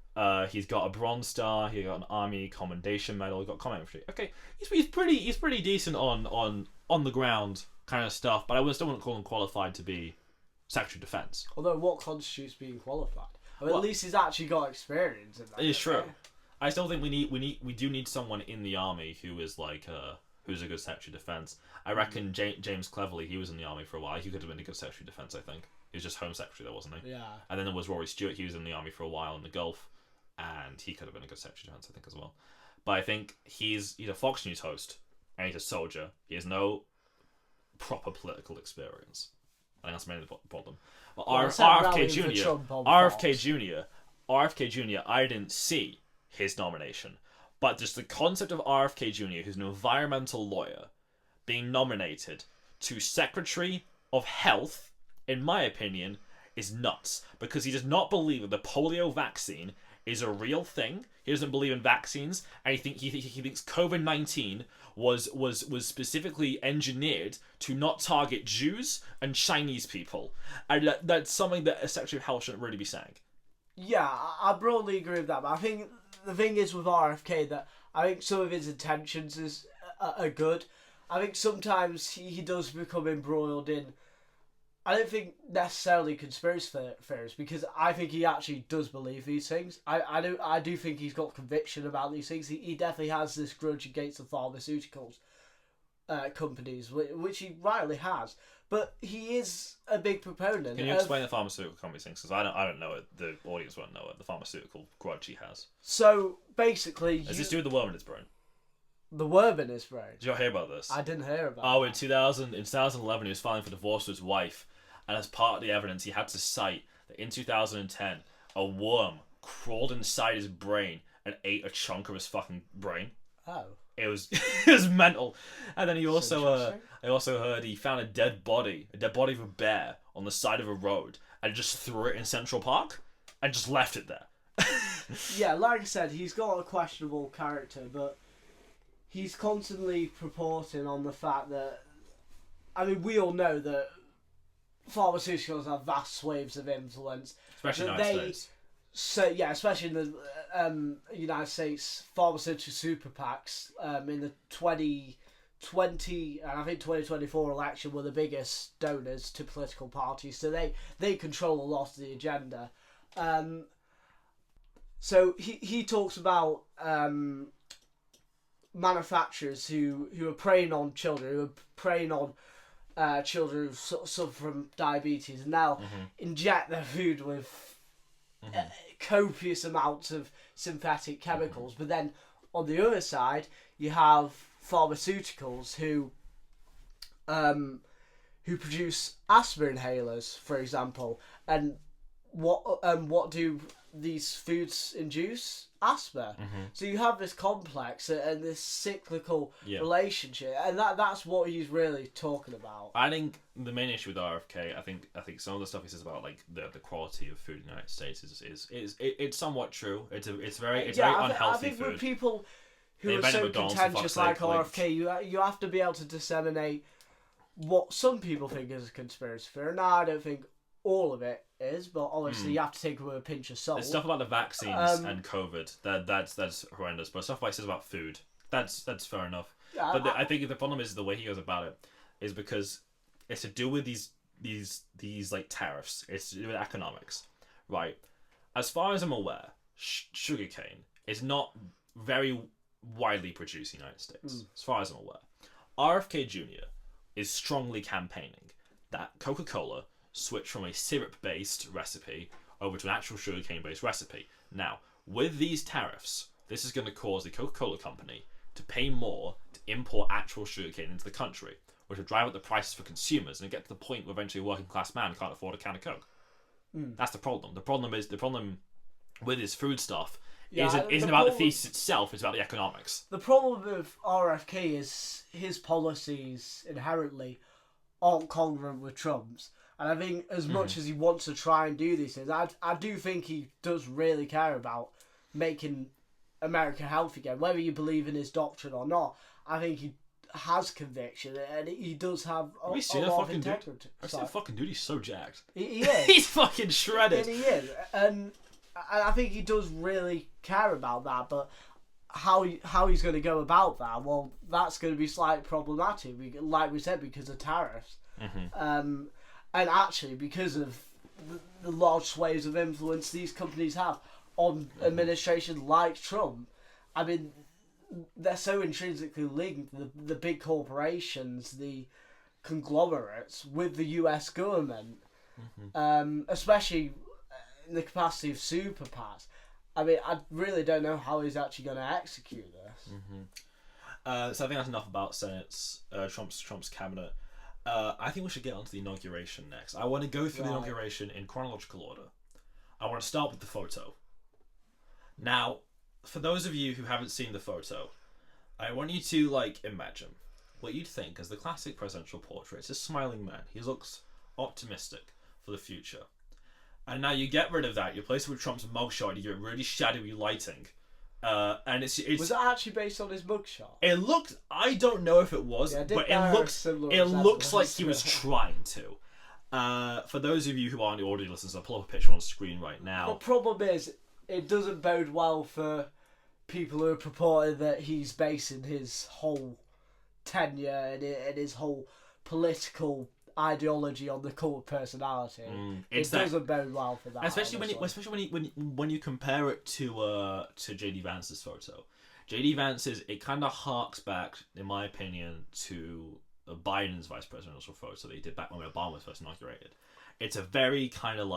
He's got a Bronze Star. He got an Army Commendation Medal. He got Combat Infantry. Okay, he's pretty decent on the ground kind of stuff. But I still wouldn't call him qualified to be Secretary of Defense. Although, what constitutes being qualified? I mean, at least he's actually got experience in that. It's true. I still think we do need someone in the army who is like who's a good Secretary of Defense. I reckon James Cleverly, he was in the army for a while. He could have been a good Secretary of Defense. I think he was just Home Secretary there, wasn't he? Yeah. And then there was Rory Stewart. He was in the army for a while in the Gulf, and he could have been a good Secretary of Defense, I think, as well. But I think he's a Fox News host and he's a soldier. He has no proper political experience. I think that's mainly the problem. But RFK Jr. I didn't see his nomination, but just the concept of RFK Jr., who's an environmental lawyer, being nominated to Secretary of Health, in my opinion, is nuts, because he does not believe that the polio vaccine is a real thing. He doesn't believe in vaccines, and he thinks COVID-19 was specifically engineered to not target Jews and Chinese people, and that's something that a Secretary of Health shouldn't really be saying. Yeah, I broadly agree with that, but I think the thing is with RFK that I think some of his intentions are good. I think sometimes he does become embroiled in, I don't think necessarily conspiracy theories, because I think he actually does believe these things. I do think he's got conviction about these things. He definitely has this grudge against the pharmaceuticals companies, which he rightly has. But he is a big proponent. Can you explain the pharmaceutical companies things? Because I don't know it. The audience won't know it. The pharmaceutical grudge he has. So basically, does this do with the worm in his brain? The worm in his brain. Did you hear about this? I didn't hear about. Oh, in 2011, he was filing for divorce with his wife, and as part of the evidence, he had to cite that in 2010, a worm crawled inside his brain and ate a chunk of his fucking brain. Oh. It was it was mental. And then I also heard he found a dead body of a bear on the side of a road and just threw it in Central Park and just left it there. Yeah, like I said, he's got a questionable character, but he's constantly purporting on the fact that, I mean, we all know that pharmaceuticals have vast swathes of influence. Especially in the United States. So yeah, especially in the United States, pharmaceutical super PACs in the 2020 and I think 2024 election were the biggest donors to political parties. So they control a lot of the agenda. So he talks about manufacturers who are preying on children, who are preying on children who suffer from diabetes, and now inject their food with copious amounts of synthetic chemicals. But then on the other side, you have pharmaceuticals who produce asthma inhalers, for example, and what do these foods induce? Asthma. So you have this complex and this cyclical relationship, and that's what he's really talking about. I think the main issue with RFK, I think some of the stuff he says about like the quality of food in the United States is it's somewhat true. It's very unhealthy I think food. With people who are so contentious like RFK, you have to be able to disseminate what some people think is a conspiracy theory. Now, I don't think all of it is, but obviously you have to take it with a pinch of salt. There's stuff about the vaccines and COVID that's horrendous, but stuff like he says about food, that's fair enough. But I think the problem is the way he goes about it is because it's to do with these like tariffs. It's to do with economics, right? As far as I'm aware, sugarcane is not very widely produced in the United States. As far as I'm aware, RFK Jr. is strongly campaigning that Coca-Cola switch from a syrup-based recipe over to an actual sugarcane-based recipe. Now, with these tariffs, this is going to cause the Coca-Cola company to pay more to import actual sugarcane into the country, which will drive up the prices for consumers and get to the point where eventually a working-class man can't afford a can of Coke. That's the problem. The problem with his food stuff isn't about the thesis itself, it's about the economics. The problem with RFK is his policies inherently aren't congruent with Trump's. And I think as much as he wants to try and do these things, I do think he does really care about making America healthy again. Whether you believe in his doctrine or not, I think he has conviction and he does have a lot of integrity. I've seen a fucking dude, he's so jacked. He is. He's fucking shredded. And he is. And I think he does really care about that, but how he's going to go about that, well, that's going to be slightly problematic, like we said, because of tariffs. And actually, because of the large swathes of influence these companies have on administration like Trump, I mean, they're so intrinsically linked, the big corporations, the conglomerates, with the US government, especially in the capacity of super PACs. I mean, I really don't know how he's actually going to execute this. So I think that's enough about Senate's Trump's cabinet. I think we should get onto the inauguration next. I want to go through the inauguration in chronological order. I want to start with the photo. Now, for those of you who haven't seen the photo, I want you to imagine what you'd think as the classic presidential portrait. It's a smiling man. He looks optimistic for the future. And now you get rid of that. You replace it with Trump's mugshot. You get really shadowy lighting. And it's was it actually based on his mugshot? It looked. I don't know if it was, but it looks like he was trying to. For those of you who aren't the audio listeners, I'll pull up a picture on screen right now. The problem is, it doesn't bode well for people who are purporting that he's basing his whole tenure and his whole political ideology on the cult personality. It doesn't bode well for that. Especially when you compare it to JD Vance's photo. JD Vance's, it kind of harks back, in my opinion, to Biden's vice presidential photo that he did back when Obama was first inaugurated. It's a very kind of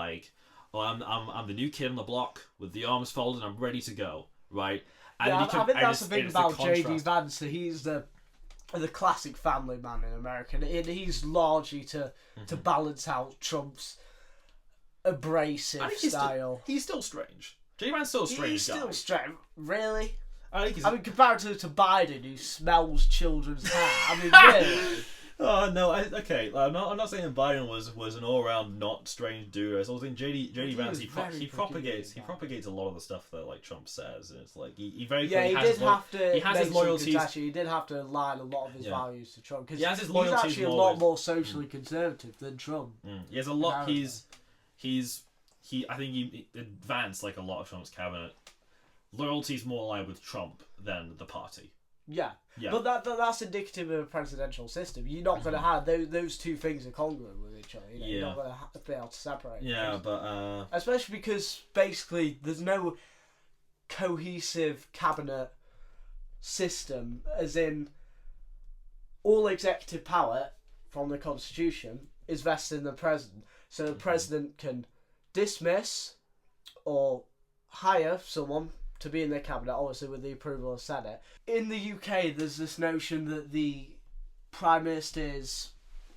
I'm the new kid on the block with the arms folded. I'm ready to go, right? And I think that's the thing about JD Vance. He's the classic family man in America, and he's largely to balance out Trump's abrasive style. He's still strange. JD Vance's still a strange guy. He's still strange. Really? I mean, comparative to Biden, who smells children's hair. I mean, really? Oh no! Okay, I'm not saying Biden was an all-round not strange dude. I was saying JD Vance. He propagates a lot of the stuff that Trump says, and it's he has his loyalties. He did have to align a lot of his values to Trump, because he's actually a lot more socially conservative than Trump. He has a lot. He's I think he advanced like a lot of Trump's cabinet. Loyalty's more aligned with Trump than the party. Yeah. Yeah. But that's indicative of a presidential system. You're not going to have those two things are congruent with each other. You're not going to be able to separate. Yeah, those. but especially because basically there's no cohesive cabinet system, as in all executive power from the Constitution is vested in the president. So the president can dismiss or hire someone to be in their cabinet, obviously with the approval of the Senate. In the UK, there's this notion that the Prime Minister is,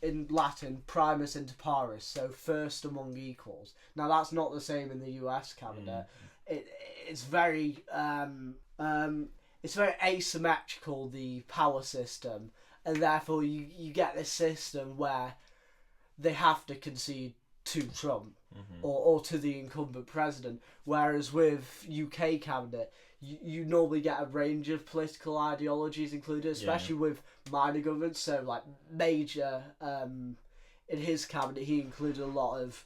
in Latin, primus inter pares, so first among equals. Now, that's not the same in the US cabinet. It's very asymmetrical, the power system, and therefore you get this system where they have to concede to Trump or to the incumbent president, whereas with UK cabinet you normally get a range of political ideologies included, especially with minor governments. So like Major, in his cabinet he included a lot of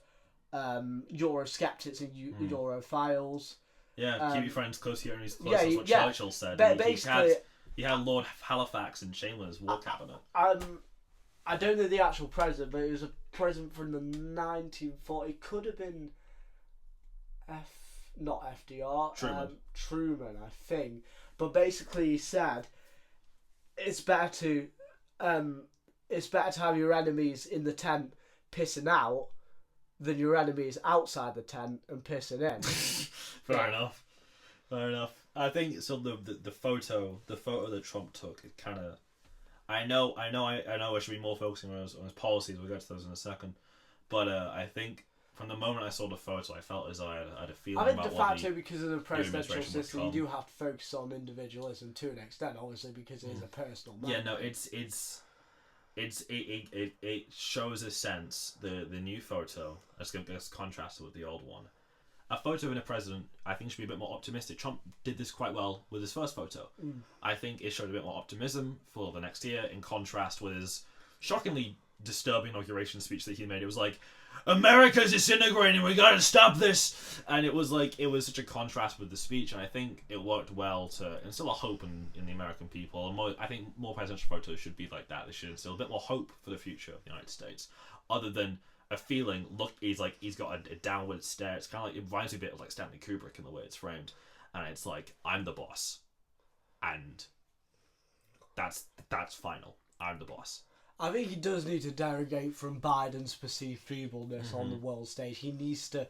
Eurosceptics and Europhiles. Yeah, keep your friends close to your enemies close. Yeah, That's what Churchill said. Basically, he had Lord Halifax and Chamberlain's war cabinet. I don't know the actual president, but it was a president from the 1940s. It could have been not FDR, Truman, I think. But basically, he said it's better to have your enemies in the tent pissing out than your enemies outside the tent and pissing in. Fair enough. I think so. The photo that Trump took, it kind of. I know. I should be more focusing on his policies. We'll get to those in a second. But I think from the moment I saw the photo, I felt as though I had a feeling. I think about de what facto, because of the presidential system, you become. do have to focus on individualism to an extent, obviously, because it is a personal matter. Yeah, no, it shows a sense, the new photo as contrasted with the old one. A photo in a president, I think, should be a bit more optimistic. Trump did this quite well with his first photo. I think it showed a bit more optimism for the next year, in contrast with his shockingly disturbing inauguration speech that he made. It was like, America's disintegrating, we gotta stop this! And it was such a contrast with the speech, and I think it worked well to instill a hope in the American people. And I think more presidential photos should be like that. They should instill a bit more hope for the future of the United States, other than a feeling. Look, he's got a downward stare. It's kind of like, it reminds me a bit of like Stanley Kubrick in the way it's framed, and it's like, I'm the boss, and that's final. I'm the boss. I think he does need to derogate from Biden's perceived feebleness on the world stage. He needs to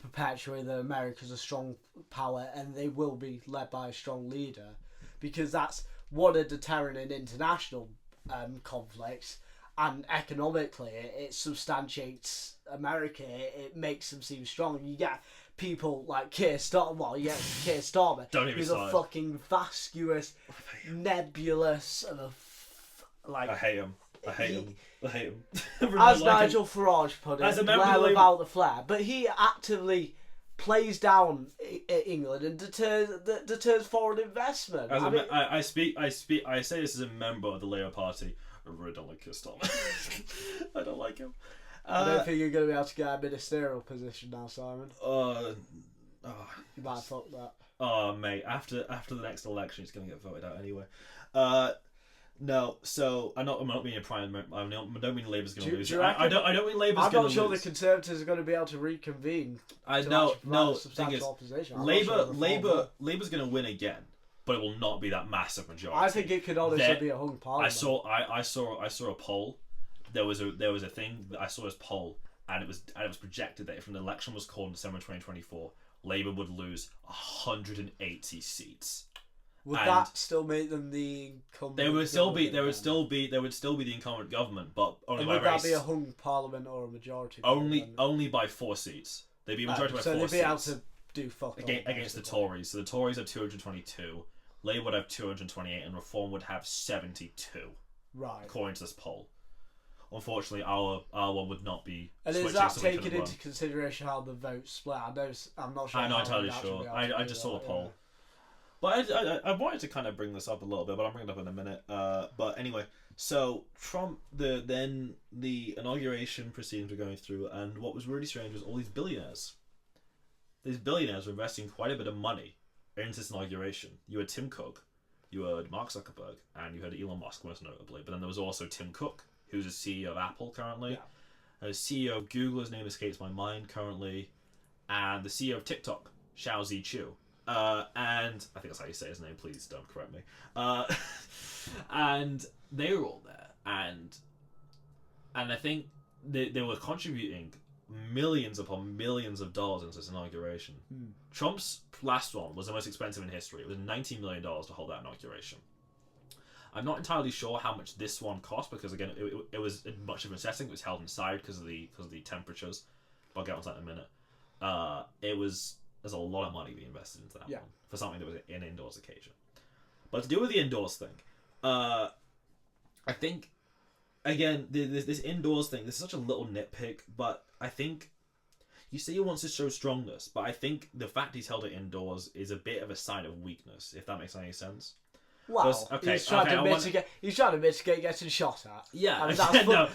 perpetuate that America's a strong power and they will be led by a strong leader, because that's what a deterrent in international conflicts, and economically it substantiates America. It makes them seem strong. You get people like Keir Starmer. Well, you get Keir Starmer, who's a fucking vacuous, nebulous, I hate him. I hate him. As Nigel Farage put it, flair without the flair. But he actively plays down England and deters foreign investment. I say this as a member of the Labour Party. I really don't like Keir Starmer. I don't like him. I don't think you're going to be able to get a ministerial position now, Simon. You might have fucked that. Oh, mate. After the next election, he's going to get voted out anyway. No, so I'm not being a prime. I don't mean Labour's going to lose. I don't mean Labour's going to lose. I'm not sure the Conservatives are going to be able to reconvene. Substantial opposition. Labour's going to win again, but it will not be that massive majority. I think it could honestly be a hung parliament. I saw a poll. There was a thing that I saw as poll, and it was projected that if an election was called in December 2024, Labour would lose 180 seats. Would that still make them the incumbent? They would still be the incumbent government, but only by race. Would that be a hung parliament or a majority? Only by 4 seats. They'd be a majority by 4 seats. So they'd be able to do fuck against the Tories. So the Tories have 222, Labour would have 228, and Reform would have 72. Right. According to this poll. Unfortunately, our one would not be. And is that taken into consideration how the votes split? I'm not sure. I'm not entirely sure. I just saw the poll. But I wanted to kind of bring this up a little bit, but I'll bring it up in a minute. But anyway, so Trump, the inauguration proceedings were going through, and what was really strange was all these billionaires these billionaires were investing quite a bit of money into this inauguration. You had Tim Cook, you had Mark Zuckerberg, and you had Elon Musk most notably. But then there was also Tim Cook, who's the CEO of Apple currently. Yeah. The CEO of Google, his name escapes my mind currently, and the CEO of TikTok, Xiao Zichu. And I think that's how you say his name, please don't correct me. And they were all there, and I think they were contributing millions upon millions of dollars into this inauguration. Trump's last one was the most expensive in history. It was $19 million to hold that inauguration. I'm not entirely sure how much this one cost, because again, it was much of a setting. It was held inside because of the temperatures. But I'll get onto that in a minute. There's a lot of money being invested into that one for something that was an indoors occasion. But to do with the indoors thing, I think again this indoors thing. This is such a little nitpick, but I think you say he wants to show strongness, but I think the fact he's held it indoors is a bit of a sign of weakness, if that makes any sense. Well, he's trying to mitigate. He's trying to mitigate getting shot at. Yeah, I mean,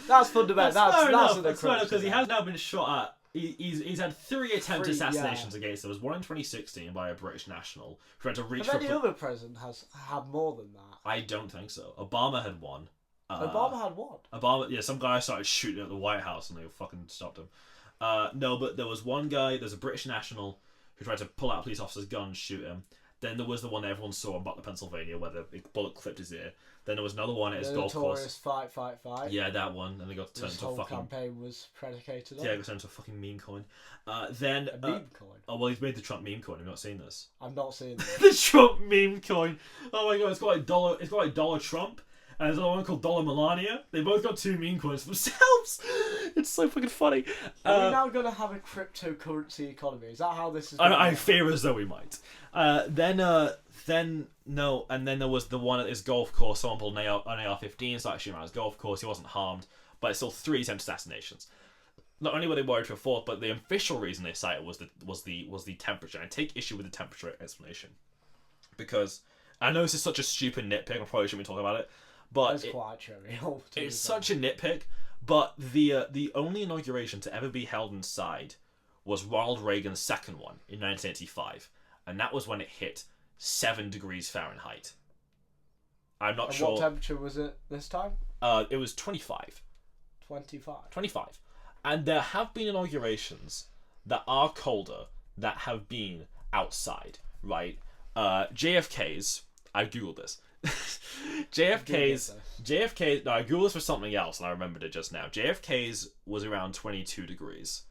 that's fundamental. That's fair because he has now been shot at. He's had 3 attempted assassinations against. There was one in 2016 by a British national who tried to reach. Have any other president has had more than that? I don't think so. Obama had one. Obama had one. Obama, some guy started shooting at the White House and they fucking stopped him. No, but there was one guy. There's a British national who tried to pull out a police officer's gun and shoot him. Then there was the one that everyone saw in Butler, Pennsylvania, where the bullet clipped his ear. Then there was another one at his golf course. Fight. Yeah, that one. And they got turned into a fucking... campaign was predicated on. Yeah, it got turned into a fucking meme coin. Then... A meme coin? Oh, well, he's made the Trump meme coin. Have you not seen this? I've not seen this. The Trump meme coin. Oh my god, it's got like Dollar Trump. And there's another one called Dollar Melania. They both got 2 meme coins themselves. It's so fucking funny. Are we now going to have a cryptocurrency economy? Is that how this is going I fear as though we might. Then no. And then there was the one at his golf course. Someone pulled an AR-15, started shooting around his golf course. He wasn't harmed. But it's still 3 attempted assassinations. Not only were they worried for a 4th, but the official reason they cited was the temperature. And I take issue with the temperature explanation. Because I know this is such a stupid nitpick. I probably shouldn't be talking about it. But it's quite trivial. It's such a nitpick, but the only inauguration to ever be held inside was Ronald Reagan's second one in 1985, and that was when it hit 7 degrees Fahrenheit. I'm not sure. What temperature was it this time? It was 25. 25. And there have been inaugurations that are colder that have been outside, right? JFK's, I googled this. JFK's, no, I googled this for something else and I remembered it just now. JFK's was around 22 degrees.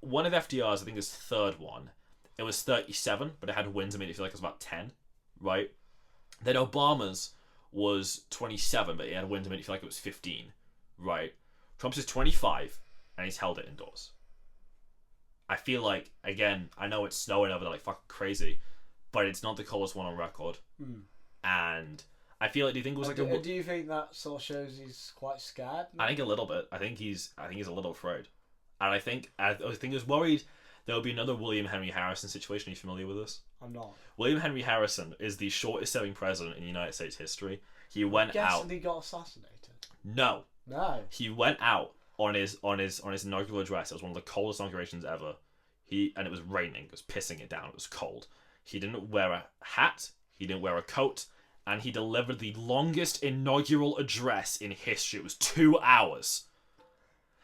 One of FDR's, I think his third one, it was 37, but it had winds that made it feel like it was about 10, right? Then Obama's was 27, but it had winds that made it feel like it was 15, right? Trump's is 25, and he's held it indoors. I feel like, again, I know it's snowing over there like fucking crazy, but it's not the coldest one on record. And I feel like, do you think it was like do you think that sort of shows he's quite scared? I think a little bit. I think he's a little afraid, and I think he was worried there would be another William Henry Harrison situation. Are you familiar with this? I'm not. William Henry Harrison is the shortest serving president in United States history. He went out. And he got assassinated. No. He went out on his inaugural address. It was one of the coldest inaugurations ever. And it was raining. It was pissing it down. It was cold. He didn't wear a hat. He didn't wear a coat. And he delivered the longest inaugural address in history. It was 2 hours.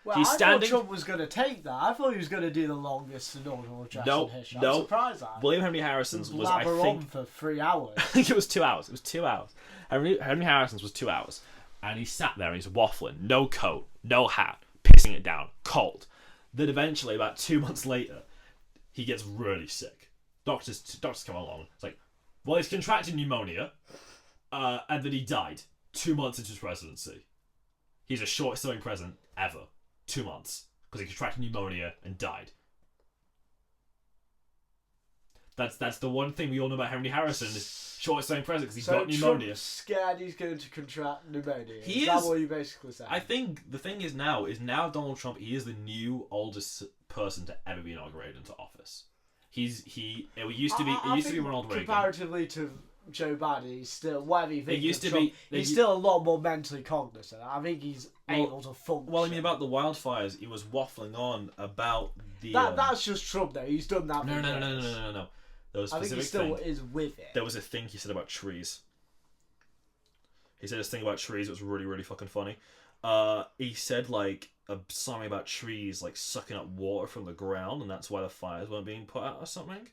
Well, I thought Trump was going to take that. I thought he was going to do the longest inaugural address in history. I'm surprised at. William Henry Harrison's was, I think... on for 3 hours. I think it was 2 hours. It was 2 hours. Henry Harrison's was 2 hours. And he sat there and he's waffling. No coat. No hat. Pissing it down. Cold. Then eventually, about 2 months later, he gets really sick. Doctors come along. It's like, well, he's contracted pneumonia. And then he died 2 months into his presidency. He's the shortest serving president ever. 2 months. Because he contracted pneumonia and died. That's the one thing we all know about Henry Harrison is shortest serving president because he's got pneumonia. Trump's scared he's going to contract pneumonia. Is that what you basically saying? I think the thing is now Donald Trump, he is the new oldest person to ever be inaugurated into office. It used to be Ronald Reagan. Comparatively to Joe Biden, he's still, whatever you think It used of to Trump, be. he's still a lot more mentally cognizant. I think he's able to function. Well, I mean, about the wildfires, he was waffling on about the. That's just Trump, though. He's done that. No. There was a I think he specific still thing. is with it. There was a thing he said about trees. He said this thing about trees. It was really, really fucking funny. He said like something about trees like sucking up water from the ground, and that's why the fires weren't being put out or something.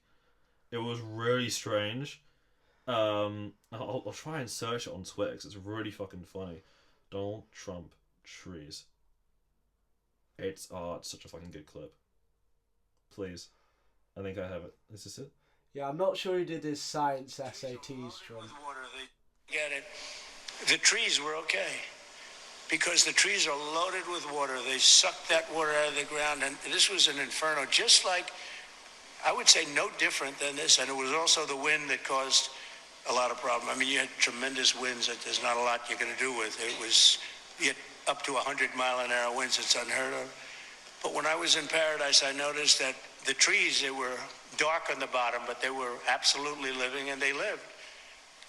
It was really strange. I'll try and search it on Twitter because it's really fucking funny. Donald Trump trees. It's such a fucking good clip. Please, I think I have it. Is this it? Yeah, I'm not sure he did his science SATs, Trump. Get it. The trees were okay because the trees are loaded with water. They suck that water out of the ground, and this was an inferno, just like, I would say no different than this, and it was also the wind that caused a lot of problem. I mean, you had tremendous winds that there's not a lot you're going to do with. You had up to 100-mile-an-hour winds. It's unheard of. But when I was in Paradise, I noticed that the trees, they were dark on the bottom, but they were absolutely living, and they lived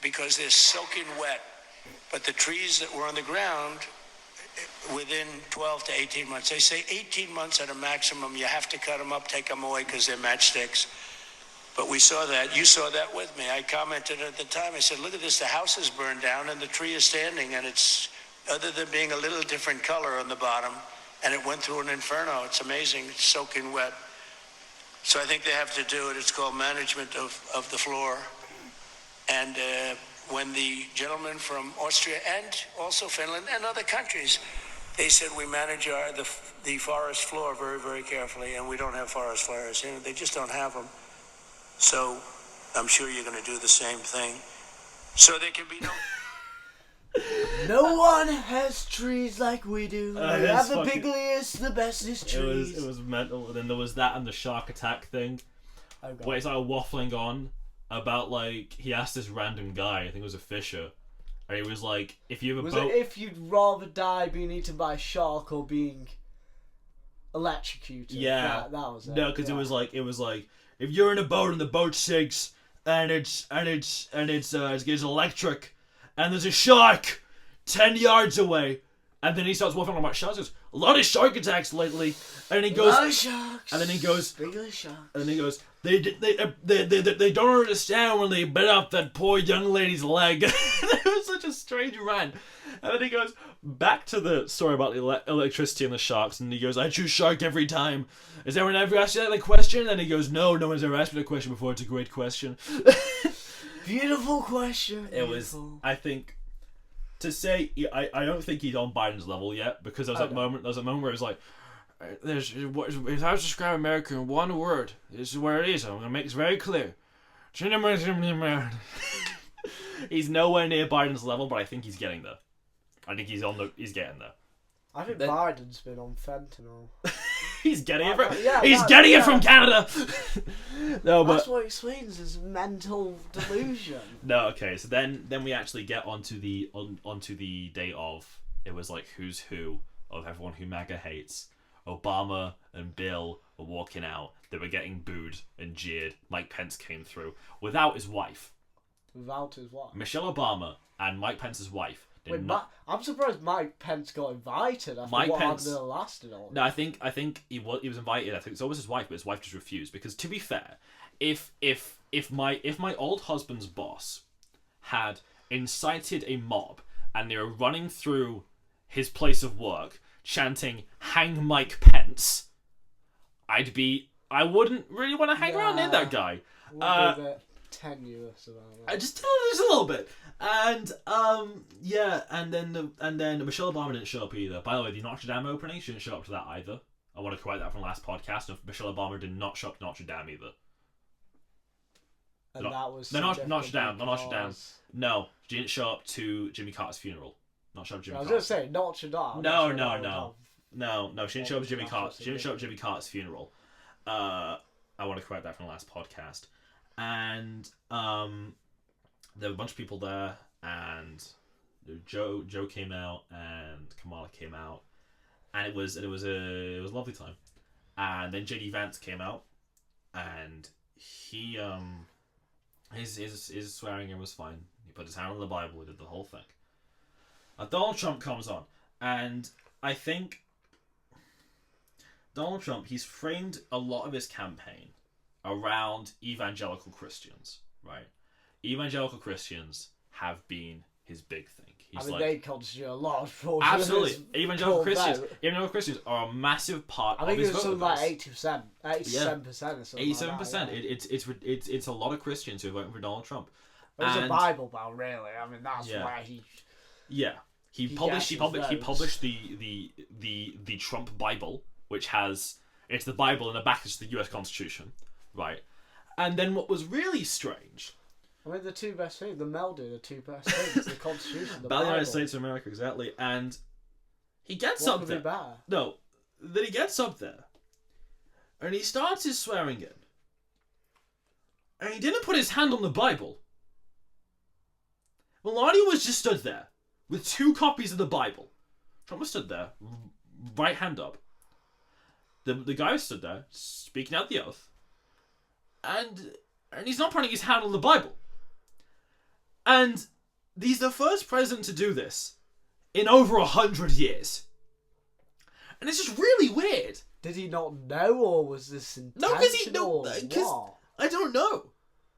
because they're soaking wet. But the trees that were on the ground, within 12 to 18 months, they say 18 months at a maximum, you have to cut them up, take them away because they're matchsticks. But we saw that. You saw that with me. I commented at the time. I said, look at this. The house is burned down and the tree is standing, and it's, other than being a little different color on the bottom, and it went through an inferno. It's amazing. It's soaking wet. So I think they have to do it. It's called management of the floor. And when the gentleman from Austria and also Finland and other countries, they said we manage the forest floor very, very carefully, and we don't have forest fires. You know, they just don't have them. So I'm sure you're going to do the same thing. So there can be no... No one has trees like we do. We have the biggest, the bestest trees. It was mental. And then there was that and the shark attack thing. Where he's like waffling on about like he asked this random guy, I think it was a fisher, and he was like, if you have a boat, if you'd rather die being eaten by a shark or being electrocuted. Yeah, that was it. No, because it was like if you're in a boat and the boat sinks and it's electric and there's a shark 10 yards away, and then he starts waffling on about sharks. He goes, a lot of shark attacks lately, and he goes, a lot of sharks, and then he goes, bigger sharks, and then he goes, they don't understand when they bit off that poor young lady's leg. It was such a strange rant. And then he goes back to the story about the electricity and the sharks, and he goes, I choose shark every time. Has anyone ever asked you that question? And he goes, no one's ever asked me that question before. It's a great question. Beautiful question. It was, I think, to say, I don't think he's on Biden's level yet, because there was that moment where it was like, it's hard to describe America in one word. This is where it is. I'm going to make this very clear. He's nowhere near Biden's level, but I think he's getting there. I think he's getting there. I think Biden's been on fentanyl. He's getting it from it from Canada. No, but that's what explains his mental delusion. No, okay. So then we actually get onto the day of, it was like who's who of everyone who MAGA hates. Obama and Bill were walking out. They were getting booed and jeered. Mike Pence came through without his wife. Without his wife. Michelle Obama and Mike Pence's wife. I'm surprised Mike Pence got invited after what happened in the last and all. No, I think he was invited. I think so was his wife, but his wife just refused. Because to be fair, if my old husband's boss had incited a mob and they were running through his place of work chanting "Hang Mike Pence," I wouldn't really want to hang around near that guy. A bit tenuous about that. Just a little bit. And and then Michelle Obama didn't show up either. By the way, the Notre Dame opening, she didn't show up to that either. I want to correct that from the last podcast. Michelle Obama did not show up to Notre Dame either. And that was not Notre Dame. No, she didn't show up to Jimmy Carter's funeral. Not show up to Jimmy Carter. I was going to say Notre Dame. No. She didn't show up to Jimmy Carter. She didn't show up to Jimmy Carter's funeral. I want to correct that from the last podcast. And there were a bunch of people there, and Joe came out, and Kamala came out, and it was a lovely time. And then JD Vance came out, and he His swearing in was fine. He put his hand on the Bible. He did the whole thing. Donald Trump comes on, and I think Donald Trump, he's framed a lot of his campaign around evangelical Christians, right? Evangelical Christians have been his big thing. He's they constitute a large portion. Absolutely, evangelical Christians are a massive part of his vote. I think it's something like 87% or something. 87%. It's a lot of Christians who are voting for Donald Trump. It's a Bible Belt, really. I mean, that's why he. Yeah, he published the Trump Bible, which it's the Bible and the back is the U.S. Constitution, right? And then what was really strange. I mean, the two best things, the melding, the two best things, the Constitution, the Bible. Bible. United States of America, exactly. And he gets up there. No, then he gets up there, and he starts his swearing in, and he didn't put his hand on the Bible. Melania was just stood there with 2 copies of the Bible. Trump was stood there, right hand up. The guy stood there, speaking out the oath, and he's not putting his hand on the Bible. And he's the first president to do this in over 100 years. And it's just really weird. Did he not know, or was this intentional? No, because I don't know.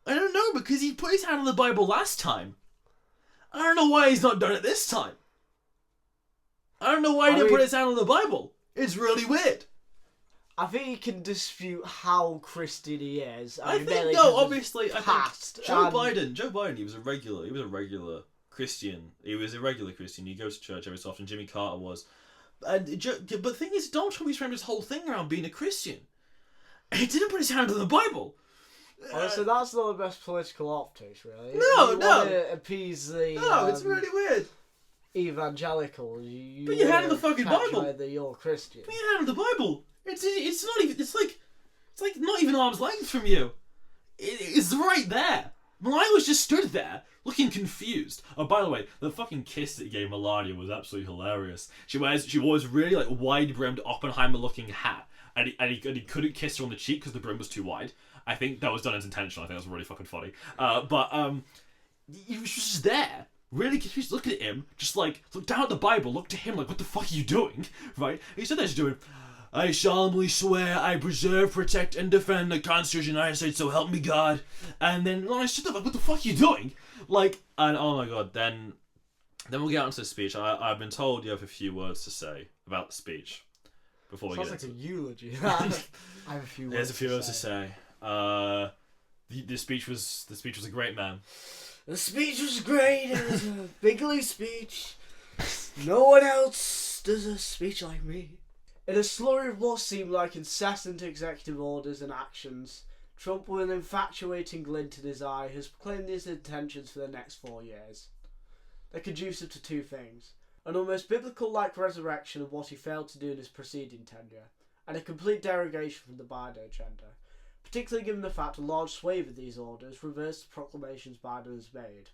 I don't know, because he put his hand on the Bible last time. I don't know why he's not done it this time. I don't know why he didn't put his hand on the Bible. It's really weird. I think he can dispute how Christian he is. I think Joe Biden, he was a regular Christian. He was a regular Christian. He goes to church every so often. Jimmy Carter was. But the thing is, Donald Trump, he's framed his whole thing around being a Christian. He didn't put his hand on the Bible. So that's not the best political optics, really. No. Want to appease the. No, it's really weird. Evangelical. Put your hand on the fucking Bible. That you're Christian. Put your hand on the Bible. It's not even. It's like not even arm's length from you. It's right there. Melania was just stood there, looking confused. Oh, by the way, the fucking kiss that he gave Melania was absolutely hilarious. She wears really like wide-brimmed Oppenheimer-looking hat, and he couldn't kiss her on the cheek because the brim was too wide. I think that was done as intentional. I think that was really fucking funny. But he was just there, really confused, looking at him, just like look down at the Bible, look to him like, what the fuck are you doing, right? And he said that he's doing. I solemnly swear I preserve, protect, and defend the Constitution of the United States, so help me God. And then I stood there like, what the fuck are you doing? Like, and oh my god, then we'll get onto the speech. I've been told you have a few words to say about the speech before we get into it. Sounds like a eulogy. I have a few words. There's a few words to say. The speech was a great, man. The speech was great. It was a bigly speech. No one else does a speech like me. In a slurry of what seemed like incessant executive orders and actions, Trump, with an infatuating glint in his eye, has proclaimed his intentions for the next 4 years. They're conducive to 2 things: an almost biblical-like resurrection of what he failed to do in his preceding tenure, and a complete derogation from the Biden agenda, particularly given the fact a large swathe of these orders reversed the proclamations Biden has made.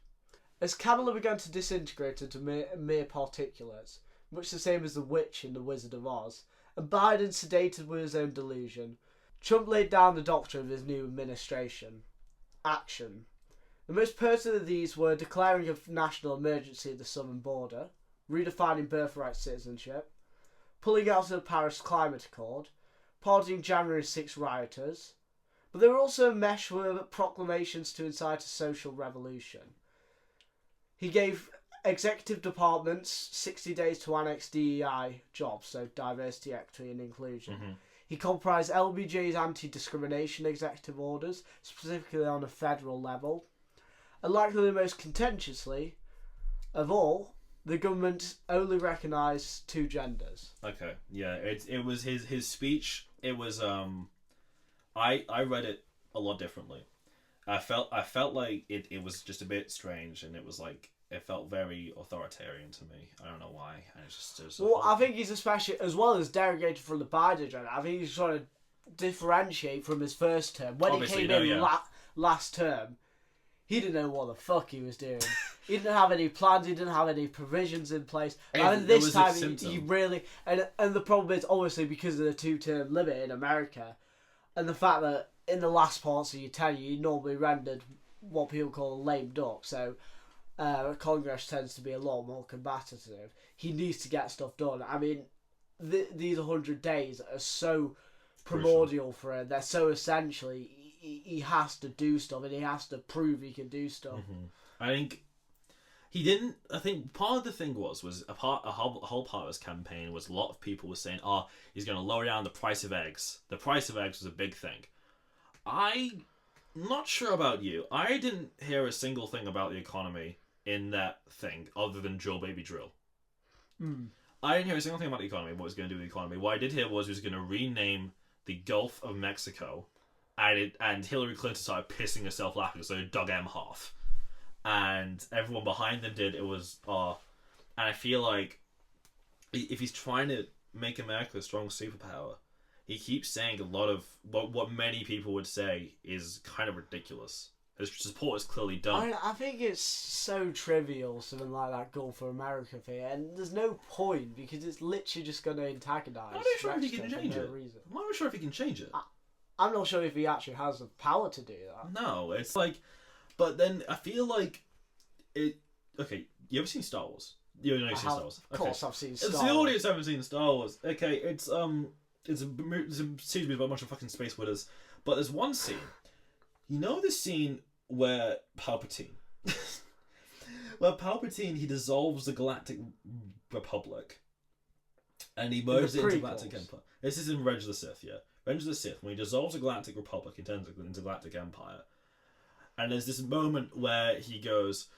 As Kamala began to disintegrate into mere particulates, much the same as the witch in The Wizard of Oz, and Biden sedated with his own delusion, Trump laid down the doctrine of his new administration: action. The most pertinent of these were declaring a national emergency at the southern border, redefining birthright citizenship, pulling out of the Paris Climate Accord, pardoning January 6 rioters, but there were also a mesh with proclamations to incite a social revolution. He gave executive departments 60 days to annex DEI jobs, so diversity, equity and inclusion. Mm-hmm. He comprised LBJ's anti-discrimination executive orders, specifically on a federal level. And likely the most contentiously of all, the government only recognised 2 genders. Okay, yeah, it was his speech. It was I read it a lot differently. I felt like it was just a bit strange, and it was like it felt very authoritarian to me. I don't know why. And it's just well, I think he's especially, as well as derogated from the Biden agenda, I think he's trying to differentiate from his first term. When Obviously, he came in last term, he didn't know what the fuck he was doing. He didn't have any plans. He didn't have any provisions in place. And this time, he really... And the problem is, obviously, because of the 2-term limit in America, and the fact that in the last parts of your tenure, you normally rendered what people call a lame duck. So Congress tends to be a lot more combative. He needs to get stuff done. I mean, these 100 days are so primordial for him. They're so essential. He has to do stuff, and he has to prove he can do stuff. I think he didn't. I think part of the thing was a whole part of his campaign was a lot of people were saying, "Oh, he's going to lower down the price of eggs." The price of eggs was a big thing. I'm not sure about you. I didn't hear a single thing about the economy in that thing other than drill baby drill. I didn't hear a single thing about the economy. What was going to do with the economy? What I did hear was he was going to rename the Gulf of Mexico. And Hillary Clinton started pissing herself laughing, so Doug Emhoff. And everyone behind them did. It was, and I feel like if he's trying to make America a strong superpower, he keeps saying a lot of what many people would say is kind of ridiculous. His support is clearly done. I think it's so trivial, something like that Gulf of America thing, and there's no point because it's literally just going to antagonise. I'm not sure if he can change it. I'm not sure if he can change it. I'm not sure if he actually has the power to do that. No, it's like, but then I feel like it. Okay, you ever seen Star Wars? You know you've seen Star Wars. Of course, I've seen Star Wars. It's the audience haven't seen Star Wars. Okay, it's a series about a bunch of fucking space widows, but there's one scene. You know the scene where Palpatine, he dissolves the Galactic Republic, and he merges it into Galactic Empire. This is in Revenge of the Sith, yeah. Revenge of the Sith, when he dissolves the Galactic Republic, he turns it into Galactic Empire. And there's this moment where he goes,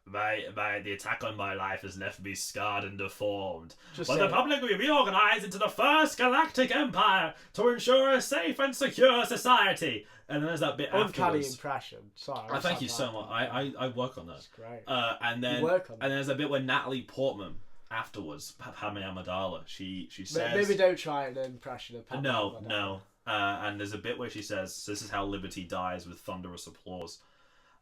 the attack on my life has left me scarred and deformed. But the Republic will be reorganized into the first Galactic Empire to ensure a safe and secure society. And then there's that bit afterwards. Uncanny impression. Sorry. I thank you so much. I work on that. That's great. And then there's a bit where Natalie Portman afterwards, Padme Amidala, she says, maybe don't try an impression of Padme Amidala. No. And there's a bit where she says, "This is how liberty dies, with thunderous applause."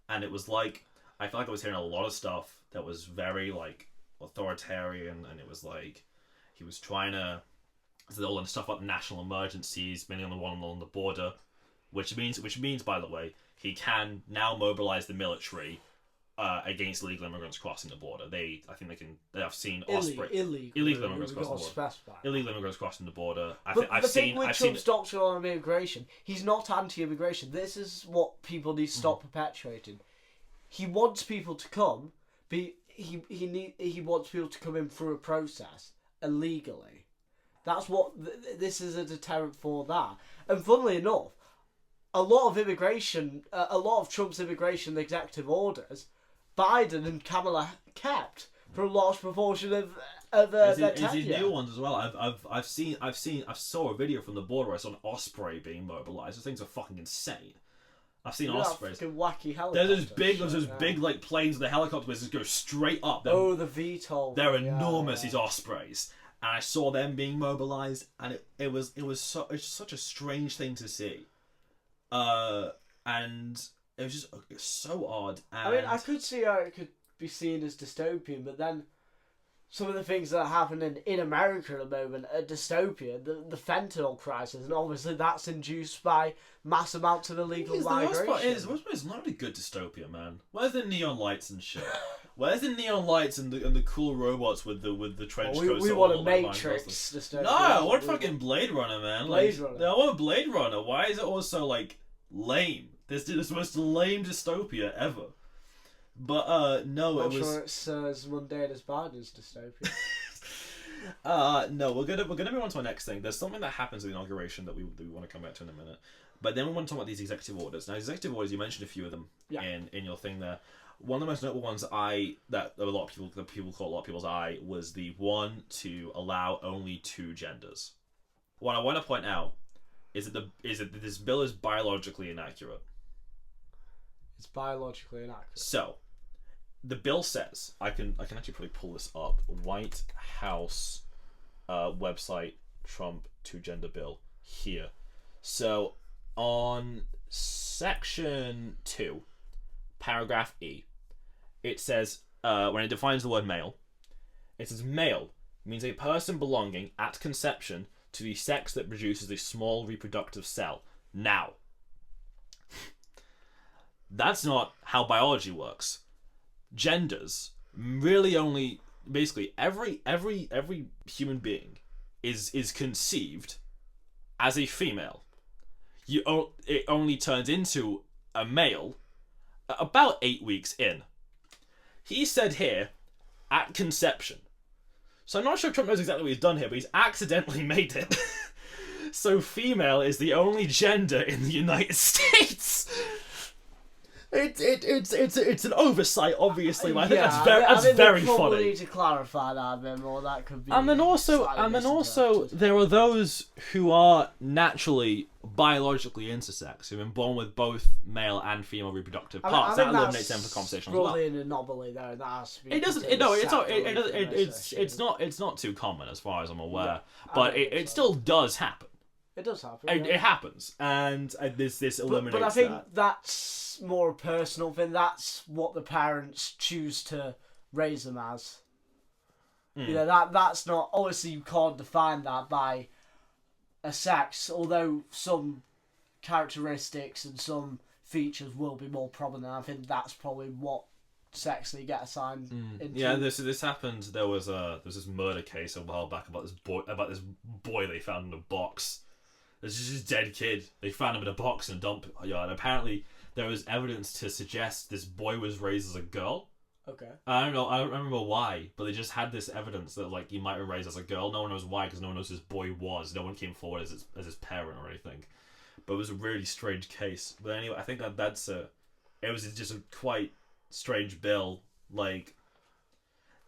And it was like, I felt like I was hearing a lot of stuff that was very like authoritarian, and it was like he was trying to all the stuff about national emergencies, mainly on the one along the border, which means by the way, he can now mobilize the military against illegal immigrants crossing the border. I've seen illegal immigrants crossing the border. Illegal immigrants crossing the border. I've seen Trump's doctrine on immigration, he's not anti-immigration. This is what people need to stop perpetuating. He wants people to come, but he wants people to come in through a process illegally. That's what this is a deterrent for that. And funnily enough, a lot of Trump's immigration executive orders, Biden and Kamala kept for a large proportion of their tenure. These new ones as well. I saw a video from the border where I saw an Osprey being mobilized. Those things are fucking insane. I've seen Ospreys. Wacky helicopters. There's those big like planes. The helicopters just go straight up. The VTOL. They're enormous. These Ospreys, and I saw them being mobilized, and it was such a strange thing to see, and it was just so odd. And I mean, I could see how it could be seen as dystopian, but then some of the things that are happening in America at the moment are dystopian. The fentanyl crisis, and obviously that's induced by mass amounts of illegal migration. The worst part is not a good dystopia, man. Where's the neon lights and shit? Where's the neon lights and the cool robots with the trench coats? We want a Matrix dystopia. No, I want fucking Blade Runner, man. Runner. I want Blade Runner. Why is it also like lame? This is the most lame dystopia ever. But no, I'm sure it's as mundane as Biden's dystopia. No, we're gonna move on to our next thing. There's something that happens at the inauguration that we want to come back to in a minute. But then we want to talk about these executive orders. Now, executive orders, you mentioned a few of them in your thing there. One of the most notable ones that a lot of people caught a lot of people's eye was the one to allow only 2 genders. What I want to point out is that this bill is biologically inaccurate. It's biologically inaccurate. So, the bill says, I can actually probably pull this up. White House website, Trump 2-gender bill here. So, on section 2, paragraph E, it says, when it defines the word male, it says male means a person belonging at conception to the sex that produces a small reproductive cell. Now, That's not how biology works. Genders really only basically every human being is conceived as a female. It only turns into a male about 8 weeks in. He said here at conception. So I'm not sure if Trump knows exactly what he's done here, but he's accidentally made it. So female is the only gender in the United States. It's an oversight, obviously. But I think that's very funny. funny. Need to clarify that a bit more. That could be. And then also, there are those who are naturally biologically intersex, who've been born with both male and female reproductive parts. That eliminates them for conversation as well. Probably an anomaly, though. That has to be. It doesn't. It's not too common as far as I'm aware, but it still does happen. It does happen. It happens, and this eliminates. But I think that's more a personal thing. That's what the parents choose to raise them as. You know, that's not, obviously you can't define that by a sex, although some characteristics and some features will be more prominent. I think that's probably what sex they get assigned into. Yeah, this happened. There was this murder case a while back about this boy they found in a box. This is just a dead kid. They found him in a box in a dump yard. Apparently, there was evidence to suggest this boy was raised as a girl. Okay. I don't know. I don't remember why, but they just had this evidence that like he might have been raised as a girl. No one knows why, because no one knows who this boy was. No one came forward as his parent or anything. But it was a really strange case. But anyway, I think it was just a quite strange bill, like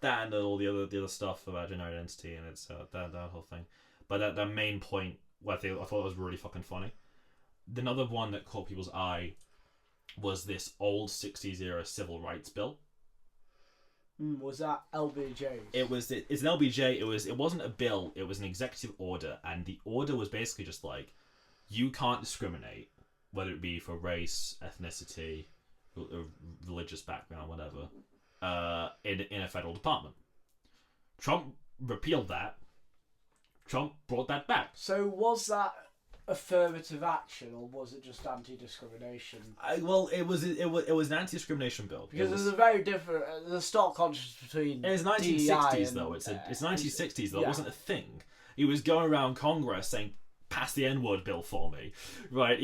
that and all the other stuff about gender identity and it's that whole thing. But that main point, I thought was really fucking funny. Another one that caught people's eye was this old 60s era civil rights bill. Was that LBJ? It's an LBJ. It wasn't a bill. It was an executive order, and the order was basically just like, you can't discriminate, whether it be for race, ethnicity, religious background, whatever, in a federal department. Trump repealed that. Trump brought that back. So was that affirmative action, or was it just anti-discrimination? It was an anti-discrimination bill. Because there's a very different, the stark contrast between. It's 1960s though. It's 1960s though. It wasn't a thing. He was going around Congress saying, "Pass the N-word bill for me," right?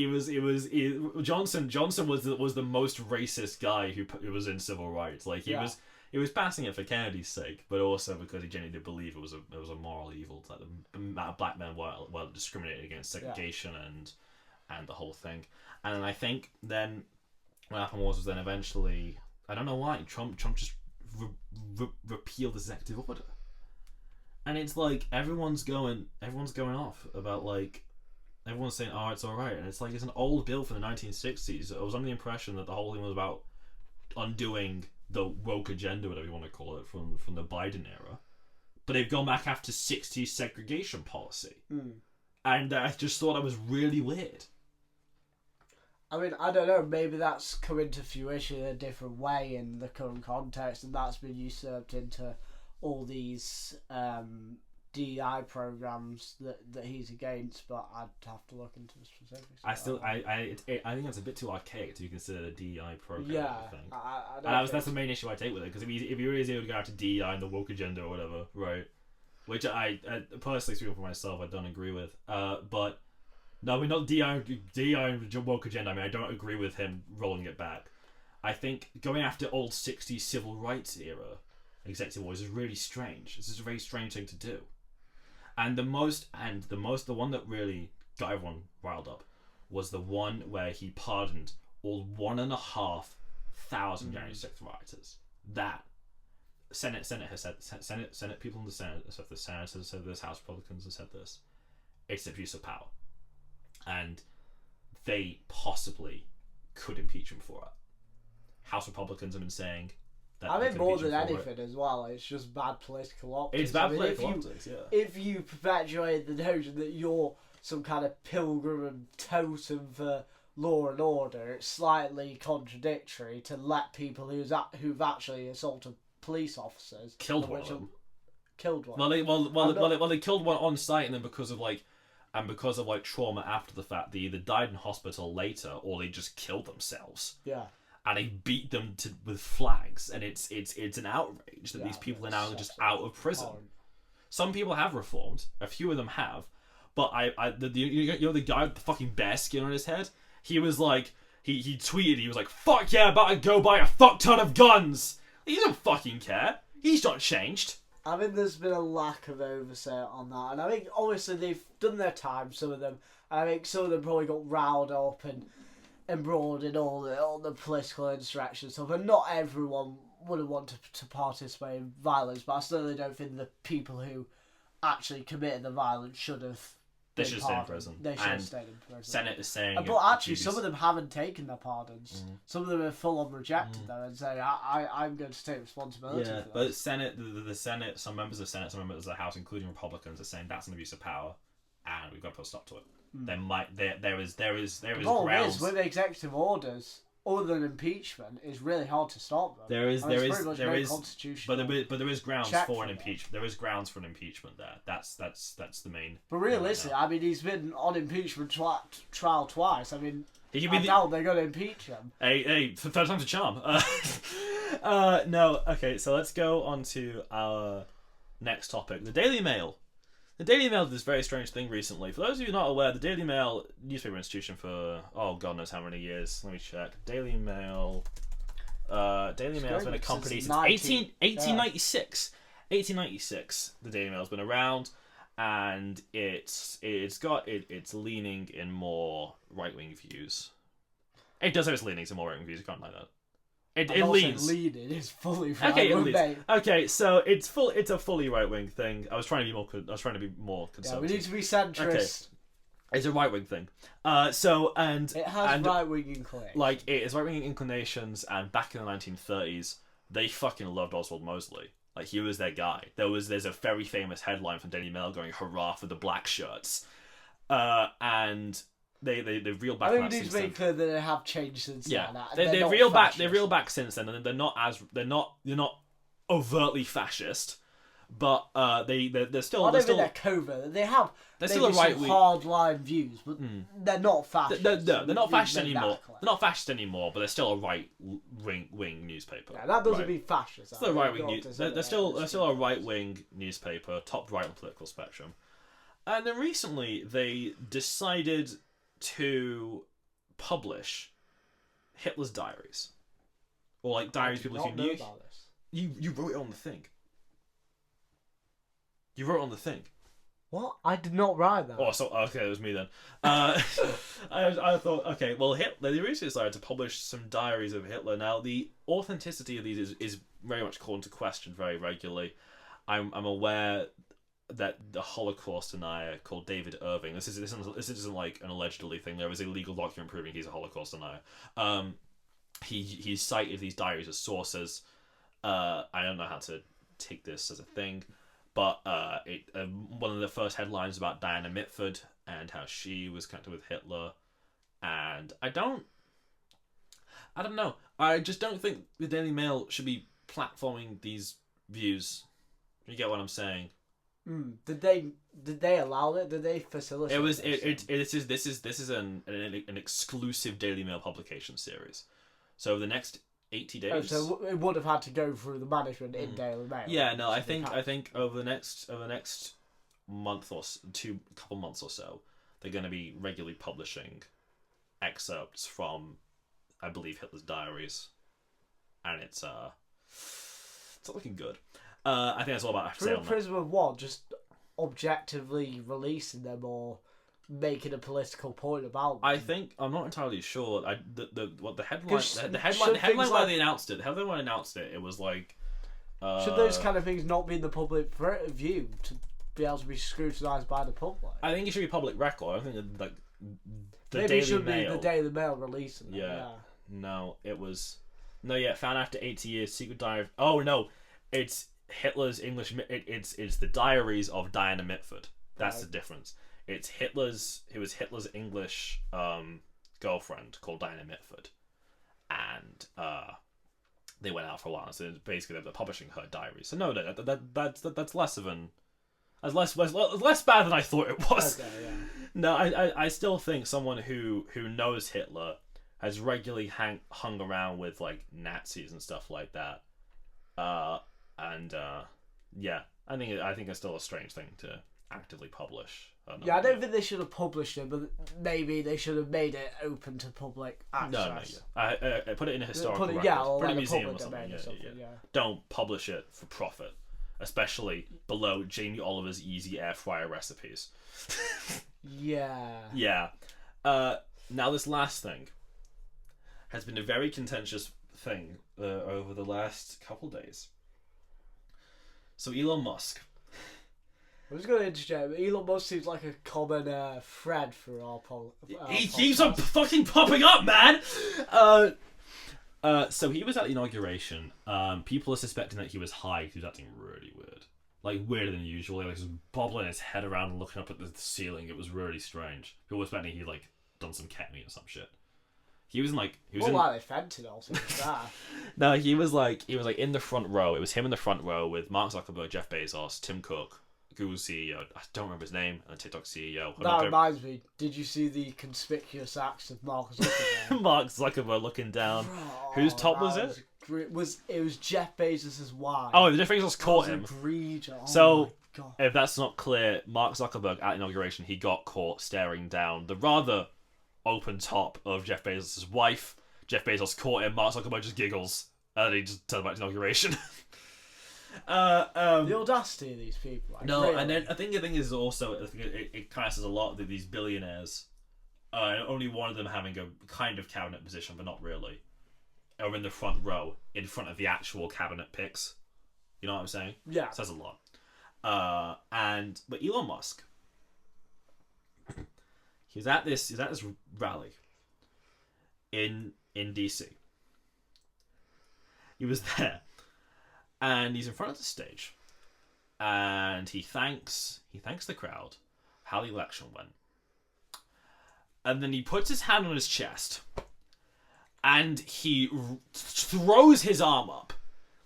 Johnson was the most racist guy who was in civil rights. Like he was passing it for Kennedy's sake, but also because he genuinely did believe it was a moral evil that the black men were discriminated against, segregation and the whole thing. And I think then what happened was then eventually, I don't know why, Trump just repealed the executive order. And it's like everyone's going off about like everyone's saying, "Oh, it's all right," and it's like it's an old bill from the 1960s. I was under the impression that the whole thing was about undoing the woke agenda, whatever you want to call it, from the Biden era. But they've gone back after 60s segregation policy, and I just thought that was really weird. I mean, I don't know. Maybe that's come into fruition in a different way in the current context, and that's been usurped into all these DEI programs that he's against. But I'd have to look into the specifics. I think that's a bit too archaic to consider a DEI program. Yeah, I think. That's the main issue I take with it, because if you really is able to go after DEI and the woke agenda or whatever, right? Which I personally, speaking for myself, I don't agree with. But no, we're not DEI and woke agenda. I mean, I don't agree with him rolling it back. I think going after old 60s civil rights era executive orders is really strange. This is a very strange thing to do. And the one that really got everyone riled up was the one where he pardoned all 1,500 January 6th rioters. That Senate people in the Senate, so the Senators have said this, House Republicans have said this. It's abuse of power, and they possibly could impeach him for it. House Republicans have been saying that. I mean, more than anything as well, it's just bad political optics. It's bad political optics, yeah. If you perpetuate the notion that you're some kind of pilgrim and totem for law and order, it's slightly contradictory to let people who've actually assaulted police officers killed one of them. Killed one. Well, they killed one on site, and then because of trauma after the fact, they either died in hospital later or they just killed themselves. Yeah. and they beat them with flags, and it's an outrage that these people are now just out of prison. Some people have reformed, a few of them have, but the guy with the fucking bear skin on his head, he was like, he tweeted, he was like, fuck yeah, about to go buy a fuck ton of guns. He don't fucking care. He's not changed. I think there's been a lack of oversight on that, and I think obviously they've done their time, some of them. I think some of them probably got riled up and embroiled in all the political insurrection stuff, and not everyone would have wanted to participate in violence, but I certainly don't think the people who actually committed the violence should have. They should stay in prison. They should have stayed in prison. Senate is saying... But actually, some of them haven't taken their pardons. Some of them have full-on rejected them and say, I'm going to take responsibility for but this. Senate, the Senate, some members of the Senate, some members of the House, including Republicans, are saying that's an abuse of power, and we've got to put a stop to it. There is grounds... with executive orders, other than impeachment, it's really hard to stop them. There is constitutional. But there is grounds for an impeachment. There is grounds for an impeachment there. That's the main. But realistically, I mean, he's been on impeachment trial twice. I mean, I doubt they're going to impeach him. Hey, third time's a charm. No, okay. So let's go on to our next topic: the Daily Mail. The Daily Mail did this very strange thing recently. For those of you not aware, the Daily Mail, newspaper institution for, God knows how many years. Let me check. Daily Mail has been a company since 1896. 1896, the Daily Mail's been around, and it's leaning in more right-wing views. It does have its leanings in more right-wing views, you can't lie that. It leans. It's fully right. Okay, it leans. Okay, so it's a fully right wing thing. I was trying to be more conservative. Yeah, we need to be centrist. Okay. It's a right wing thing. It has right wing inclinations. Like it is right wing inclinations, and back in the 1930s, they fucking loved Oswald Mosley. Like he was their guy. There's a very famous headline from Daily Mail going "Hurrah for the black shirts," and They've reeled back. I think we need to make clear that they have changed since then. They've reeled back. They've reeled back since then, and they're not overtly fascist, but they're still. I don't think they're covert. They're still a right wing hardline views, but they're not fascist. They're not fascist anymore. They're not fascist anymore, but they're still a right wing newspaper. Yeah, that doesn't mean fascist. Still a right wing. They're still a right wing newspaper, top right on the political spectrum, and then recently they decided to publish Hitler's diaries, or like diaries people who knew. You wrote it on the thing. You wrote it on the thing. What? I did not write that. Oh, so okay, it was me then. I thought, okay, well, they recently decided to publish some diaries of Hitler. Now, the authenticity of these is very much called into question very regularly. I'm aware that the Holocaust denier called David Irving. This isn't like an allegedly thing. There is a legal document proving he's a Holocaust denier. He cited these diaries as sources. I don't know how to take this as a thing, but one of the first headlines about Diana Mitford and how she was connected with Hitler, and I don't know. I just don't think the Daily Mail should be platforming these views. You get what I'm saying? Did they allow it? Did they facilitate? This is an exclusive Daily Mail publication series. So the next 80 days. So it would have had to go through the management in Daily Mail. Yeah, no, I think over the next month or couple months or so, they're going to be regularly publishing excerpts from, I believe, Hitler's diaries, and it's not looking good. I think that's all about. Through a prism of what? Just objectively releasing them, or making a political point about them? I think I'm not entirely sure. The headline why they announced it. The headline when they announced it, it was like. Should those kind of things not be in the public view to be able to be scrutinised by the public? I think it should be public record. I think that, maybe Daily it should Mail, be the Daily Mail releasing them. Yeah. No, it was. No, yeah. Found after 80 years, secret diary. Oh no, it's Hitler's English. It's the diaries of Diana Mitford. That's the difference. It's Hitler's English girlfriend called Diana Mitford, and they went out for a while. So basically, they're publishing her diary. So no, that's less of an. Less bad than I thought it was. Okay, yeah. No, I still think someone who knows Hitler, has regularly hung around with like Nazis and stuff like that. Yeah, I think it's still a strange thing to actively publish. Yeah, I don't think they should have published it, but maybe they should have made it open to public access. No. Put it in a historical record. Or put it in like a museum or something. Yeah. Don't publish it for profit, especially below Jamie Oliver's easy air fryer recipes. Yeah. Now this last thing has been a very contentious thing over the last couple days. So Elon Musk. I was going to interject, but Elon Musk seems like a common thread for our He keeps on fucking popping up, man! So he was at the inauguration. People are suspecting that he was high. He was acting really weird. Like, weirder than usual. Like, he was bobbling his head around and looking up at the ceiling. It was really strange. People were expecting he'd, like, done some ketamine or some shit. He was in, like... like fentanyl, something like that. No, he was in the front row. It was him in the front row with Mark Zuckerberg, Jeff Bezos, Tim Cook, Google's CEO, I don't remember his name, and TikTok CEO. That reminds me, did you see the conspicuous acts of Mark Zuckerberg? Mark Zuckerberg looking down. Whose top was it? It was Jeff Bezos' wife. Oh, the Jeff Bezos caught him. So, if that's not clear, Mark Zuckerberg at inauguration, he got caught staring down the rather open top of Jeff Bezos' wife. Jeff Bezos caught him, Mark Zuckerberg just giggles, and he just turns back to inauguration. The audacity of these people. And then I think the thing is also, it kind of says a lot that these billionaires, only one of them having a kind of cabinet position, but not really, are in the front row, in front of the actual cabinet picks. You know what I'm saying? Yeah. It says a lot. But Elon Musk, he's at this rally in DC. He was there. And he's in front of the stage, and he thanks the crowd how the election went. And then he puts his hand on his chest, and he throws his arm up,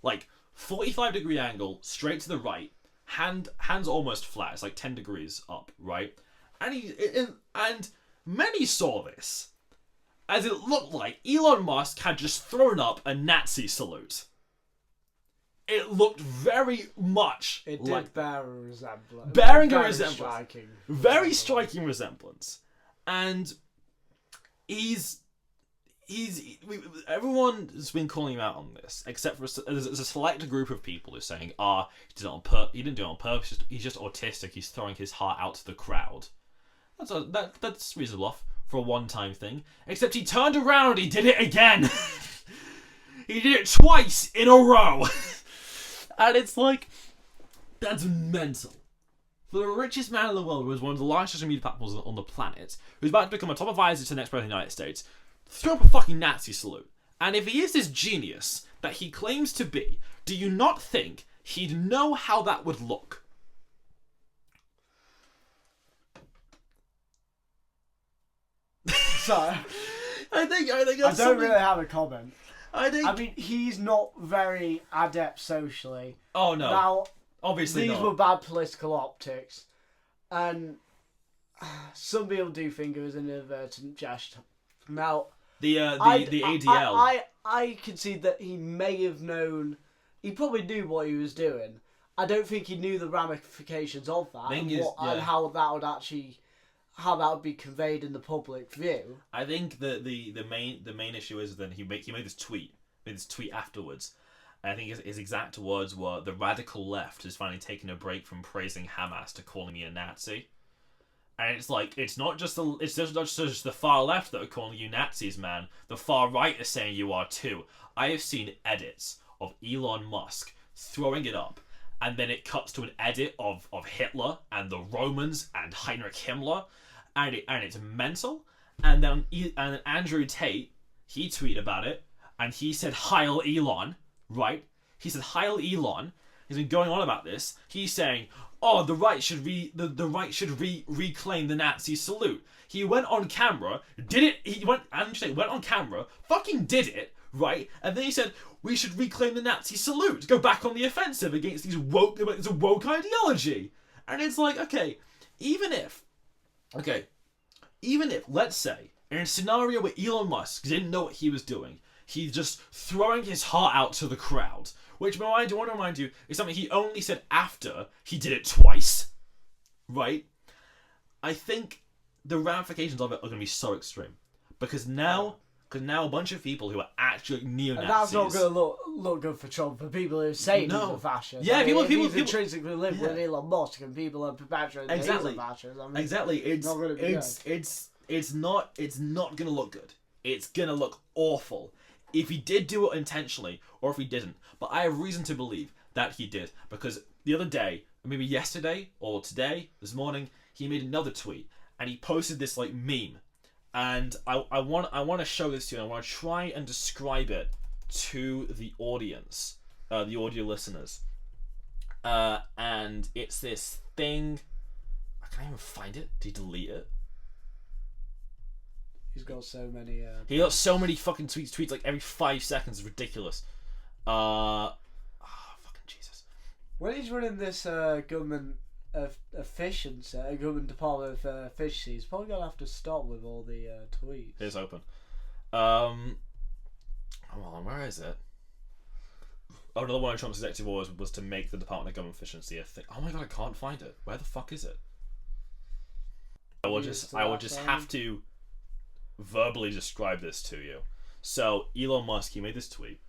like 45-degree angle, straight to the right. Hands almost flat. It's like 10 degrees up, right? And many saw this, as it looked like Elon Musk had just thrown up a Nazi salute. It looked very much It did like bear a resemblance. Bearing a resemblance. Very striking resemblance. And everyone's been calling him out on this, except for there's a select group of people who're saying, he didn't do it on purpose, he's just autistic, he's throwing his heart out to the crowd. That's reasonable enough for a one-time thing. Except he turned around and he did it again. He did it twice in a row. And it's like, that's mental. For the richest man in the world, who has one of the largest social media platforms on the planet, who's about to become a top advisor to the next president of the United States, throw up a fucking Nazi salute. And if he is this genius that he claims to be, do you not think he'd know how that would look? So, I think I don't really have a comment. I mean, he's not very adept socially. Oh no! Now, obviously these were bad political optics, and some people do think it was an inadvertent gesture. Now, the ADL. I can see that he may have known. He probably knew what he was doing. I don't think he knew the ramifications of that and how that would be conveyed in the public view. I think the main issue is that he made this tweet afterwards, and I think his exact words were, "The radical left has finally taken a break from praising Hamas to calling me a Nazi." And it's like, it's not just the far left that are calling you Nazis, man. The far right is saying you are too. I have seen edits of Elon Musk throwing it up, and then it cuts to an edit of Hitler and the Romans and Heinrich Himmler, and it's mental. And then Andrew Tate, he tweeted about it, and he said, "Heil Elon," right? He said, "Heil Elon." He's been going on about this. He's saying, "Oh, the right should reclaim the Nazi salute." He went on camera, did it. Went on camera, fucking did it, right? And then he said, "We should reclaim the Nazi salute, go back on the offensive against these woke ideology." And it's like, even if, let's say in a scenario where Elon Musk didn't know what he was doing, he's just throwing his heart out to the crowd. Which, I do want to remind you, is something he only said after he did it twice. Right? I think the ramifications of it are going to be so extreme. Because now a bunch of people who are actually neo-Nazis... And that's not going to look good for Trump, for people who say he's a fascist. Yeah, people intrinsically live with Elon Musk, and people are perpetuating he's a fascist. Exactly. It's not going to be good. It's not going to look good. It's going to look awful. If he did do it intentionally, or if he didn't. But I have reason to believe that he did. Because the other day, maybe yesterday, or today, this morning, he made another tweet. And he posted this, meme. And I want to show this to you. I want to try and describe it to the audience, the audio listeners. And it's this thing... I can't even find it. Did he delete it? He's got so many... He got so many fucking tweets every 5 seconds. It's ridiculous. Fucking Jesus. When he's running this government efficiency, government department of efficiency, he's probably going to have to stop with all the tweets. It's open. Hold on, where is it? Oh, another one of Trump's executive orders was to make the Department of Government Efficiency a thing. Oh my god, I can't find it. Where the fuck is it? I will just have to verbally describe this to you. So Elon Musk, he made this tweet.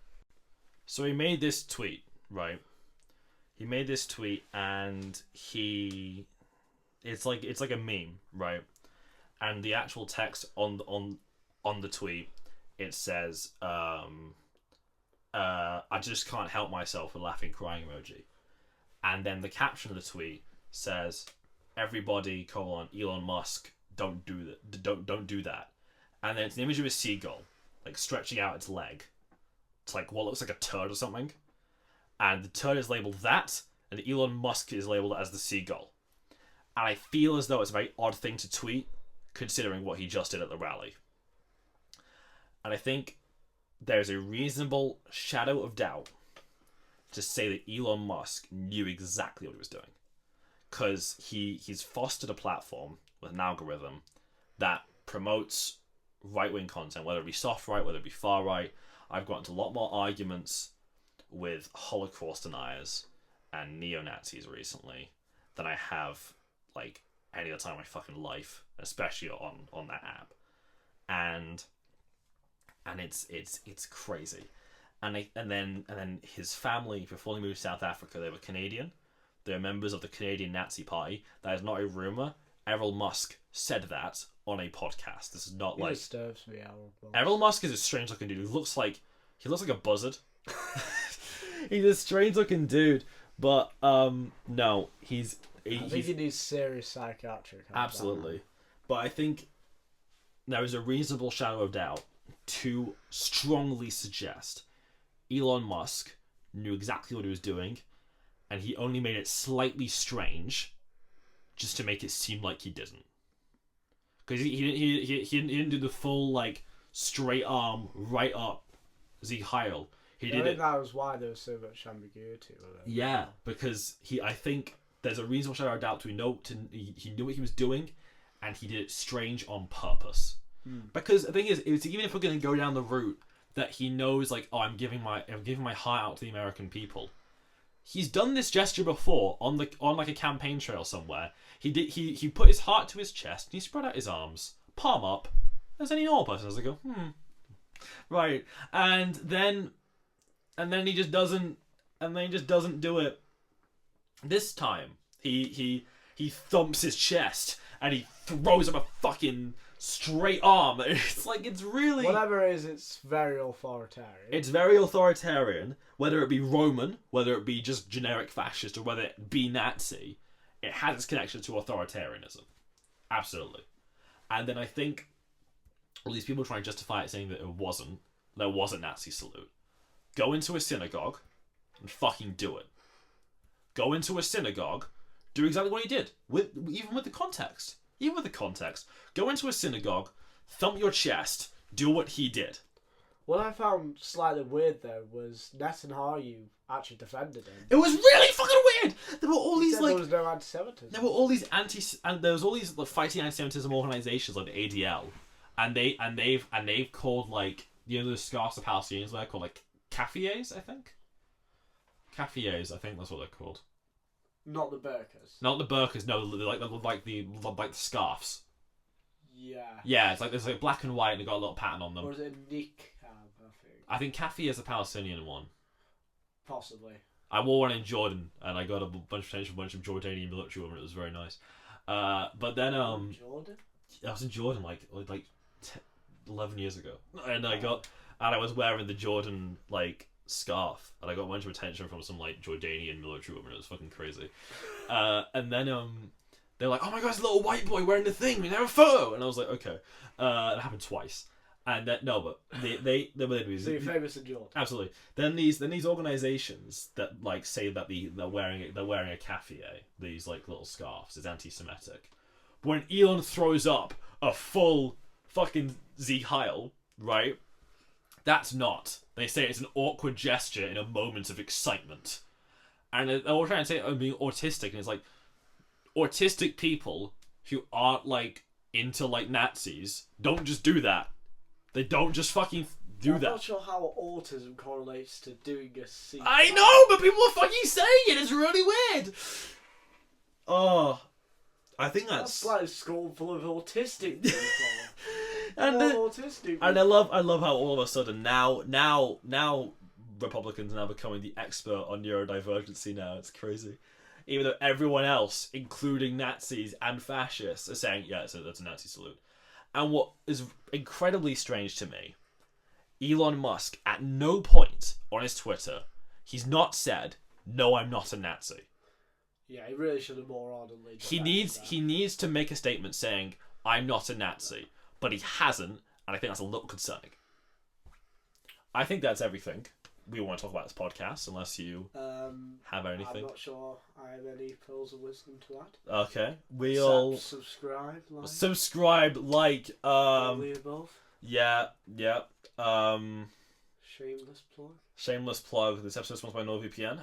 Right? He made this tweet, and it's like a meme, right? And the actual text on the tweet, it says, I just can't help myself with laughing crying emoji. And then the caption of the tweet says, everybody, Elon Musk, don't do that. And then it's an image of a seagull, stretching out its leg. It's what looks like a turd or something. And the turd is labelled that, and Elon Musk is labelled as the seagull. And I feel as though it's a very odd thing to tweet, considering what he just did at the rally. And I think there's a reasonable shadow of doubt to say that Elon Musk knew exactly what he was doing. Because he's fostered a platform with an algorithm that promotes right-wing content, whether it be soft right, whether it be far right. I've got into a lot more arguments with Holocaust deniers and neo-Nazis recently than I have any other time in my fucking life, especially on that app. And it's crazy. And then his family, before they moved to South Africa, they were Canadian. They were members of the Canadian Nazi Party. That is not a rumor. Elon Musk said that on a podcast. This is not It disturbs me, Elon Musk is a strange looking dude. He looks like a buzzard. He's a strange looking dude, but no, I think he needs serious psychiatric help. Absolutely. But I think there is a reasonable shadow of doubt to strongly suggest Elon Musk knew exactly what he was doing, and he only made it slightly strange just to make it seem like he didn't. Because he didn't do the full straight arm right up Sieg Heil. I think that was why there was so much ambiguity with it. Yeah, because I think there's a reasonable shadow of doubt he knew what he was doing, and he did it strange on purpose. Because the thing is, even if we're going to go down the route that he knows, I'm giving my heart out to the American people, he's done this gesture before on a campaign trail somewhere. He put his heart to his chest and he spread out his arms, palm up, as any normal person does. I go, right, and then he just doesn't do it. This time he thumps his chest and he throws up a fucking straight arm. It's really... Whatever it is, it's very authoritarian. It's very authoritarian, whether it be Roman, whether it be just generic fascist, or whether it be Nazi. It has its connection to authoritarianism. Absolutely. And then I think all these people try and justify it, saying that there wasn't Nazi salute. Go into a synagogue and fucking do it. Go into a synagogue, do exactly what he did, even with the context. Go into a synagogue, thump your chest, do what he did. What I found slightly weird, though, was Netanyahu actually defended him. It was really fucking weird! There were all these, there was no anti-Semitism. There were all these there was all these fighting anti-Semitism organisations like the ADL and they've called like the scarves the Palestinians wear called like kafiyehs, I think. Kafiyehs, I think that's what they're called. Not the burqas. Not the burqas, no, like the scarves. Yeah. Yeah, it's like there's like black and white and they got a little pattern on them. Or is it a niqab, I think kafiyeh is a Palestinian one. Possibly. I wore one in Jordan and I got a bunch of attention from a bunch of Jordanian military women. It was very nice. But then Jordan? I was in Jordan like 11 years ago, and I was wearing the Jordan like scarf, and I got a bunch of attention from some like Jordanian military women. It was fucking crazy. And then they're like, "Oh my god, it's a little white boy wearing the thing. We have a photo." And I was like, "Okay." It happened twice. And then but they So you're famous in Jordan. Absolutely. Then these organizations that like say that they're wearing a kafiyeh, these like little scarves, is anti-Semitic. But when Elon throws up a full fucking Sieg Heil, right? That's not. They say it's an awkward gesture in a moment of excitement. And they're all trying to say I'm being autistic, and it's like autistic people who aren't like into like Nazis don't just do that. They don't just fucking do that. I'm not sure how autism correlates to doing a scene. I know, but people are fucking saying it. It's really weird. Oh, I think that's like a school full of autistic people. and I love how all of a sudden now Republicans are now becoming the expert on neurodivergency. Now it's crazy, even though everyone else, including Nazis and fascists, are saying that's a Nazi salute. And what is incredibly strange to me, Elon Musk at no point on his Twitter, he's not said, "No, I'm not a Nazi." Yeah, he really should have more ardently. He needs to make a statement saying, "I'm not a Nazi," but he hasn't, and I think that's a little concerning. I think that's everything we want to talk about this podcast, unless you have anything. I'm not sure I have any pearls of wisdom to add. Okay, we'll subscribe, like, all the above. Yeah. Shameless plug. This episode is sponsored by NordVPN.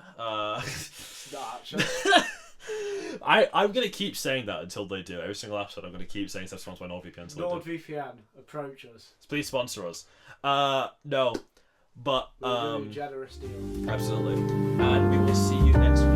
Not actually. I'm gonna keep saying that until they do. Every single episode, I'm gonna keep saying it's sponsored by NordVPN. NordVPN, approach us. Please sponsor us. No, but We'll do a generous deal. Absolutely, and we will see you next week.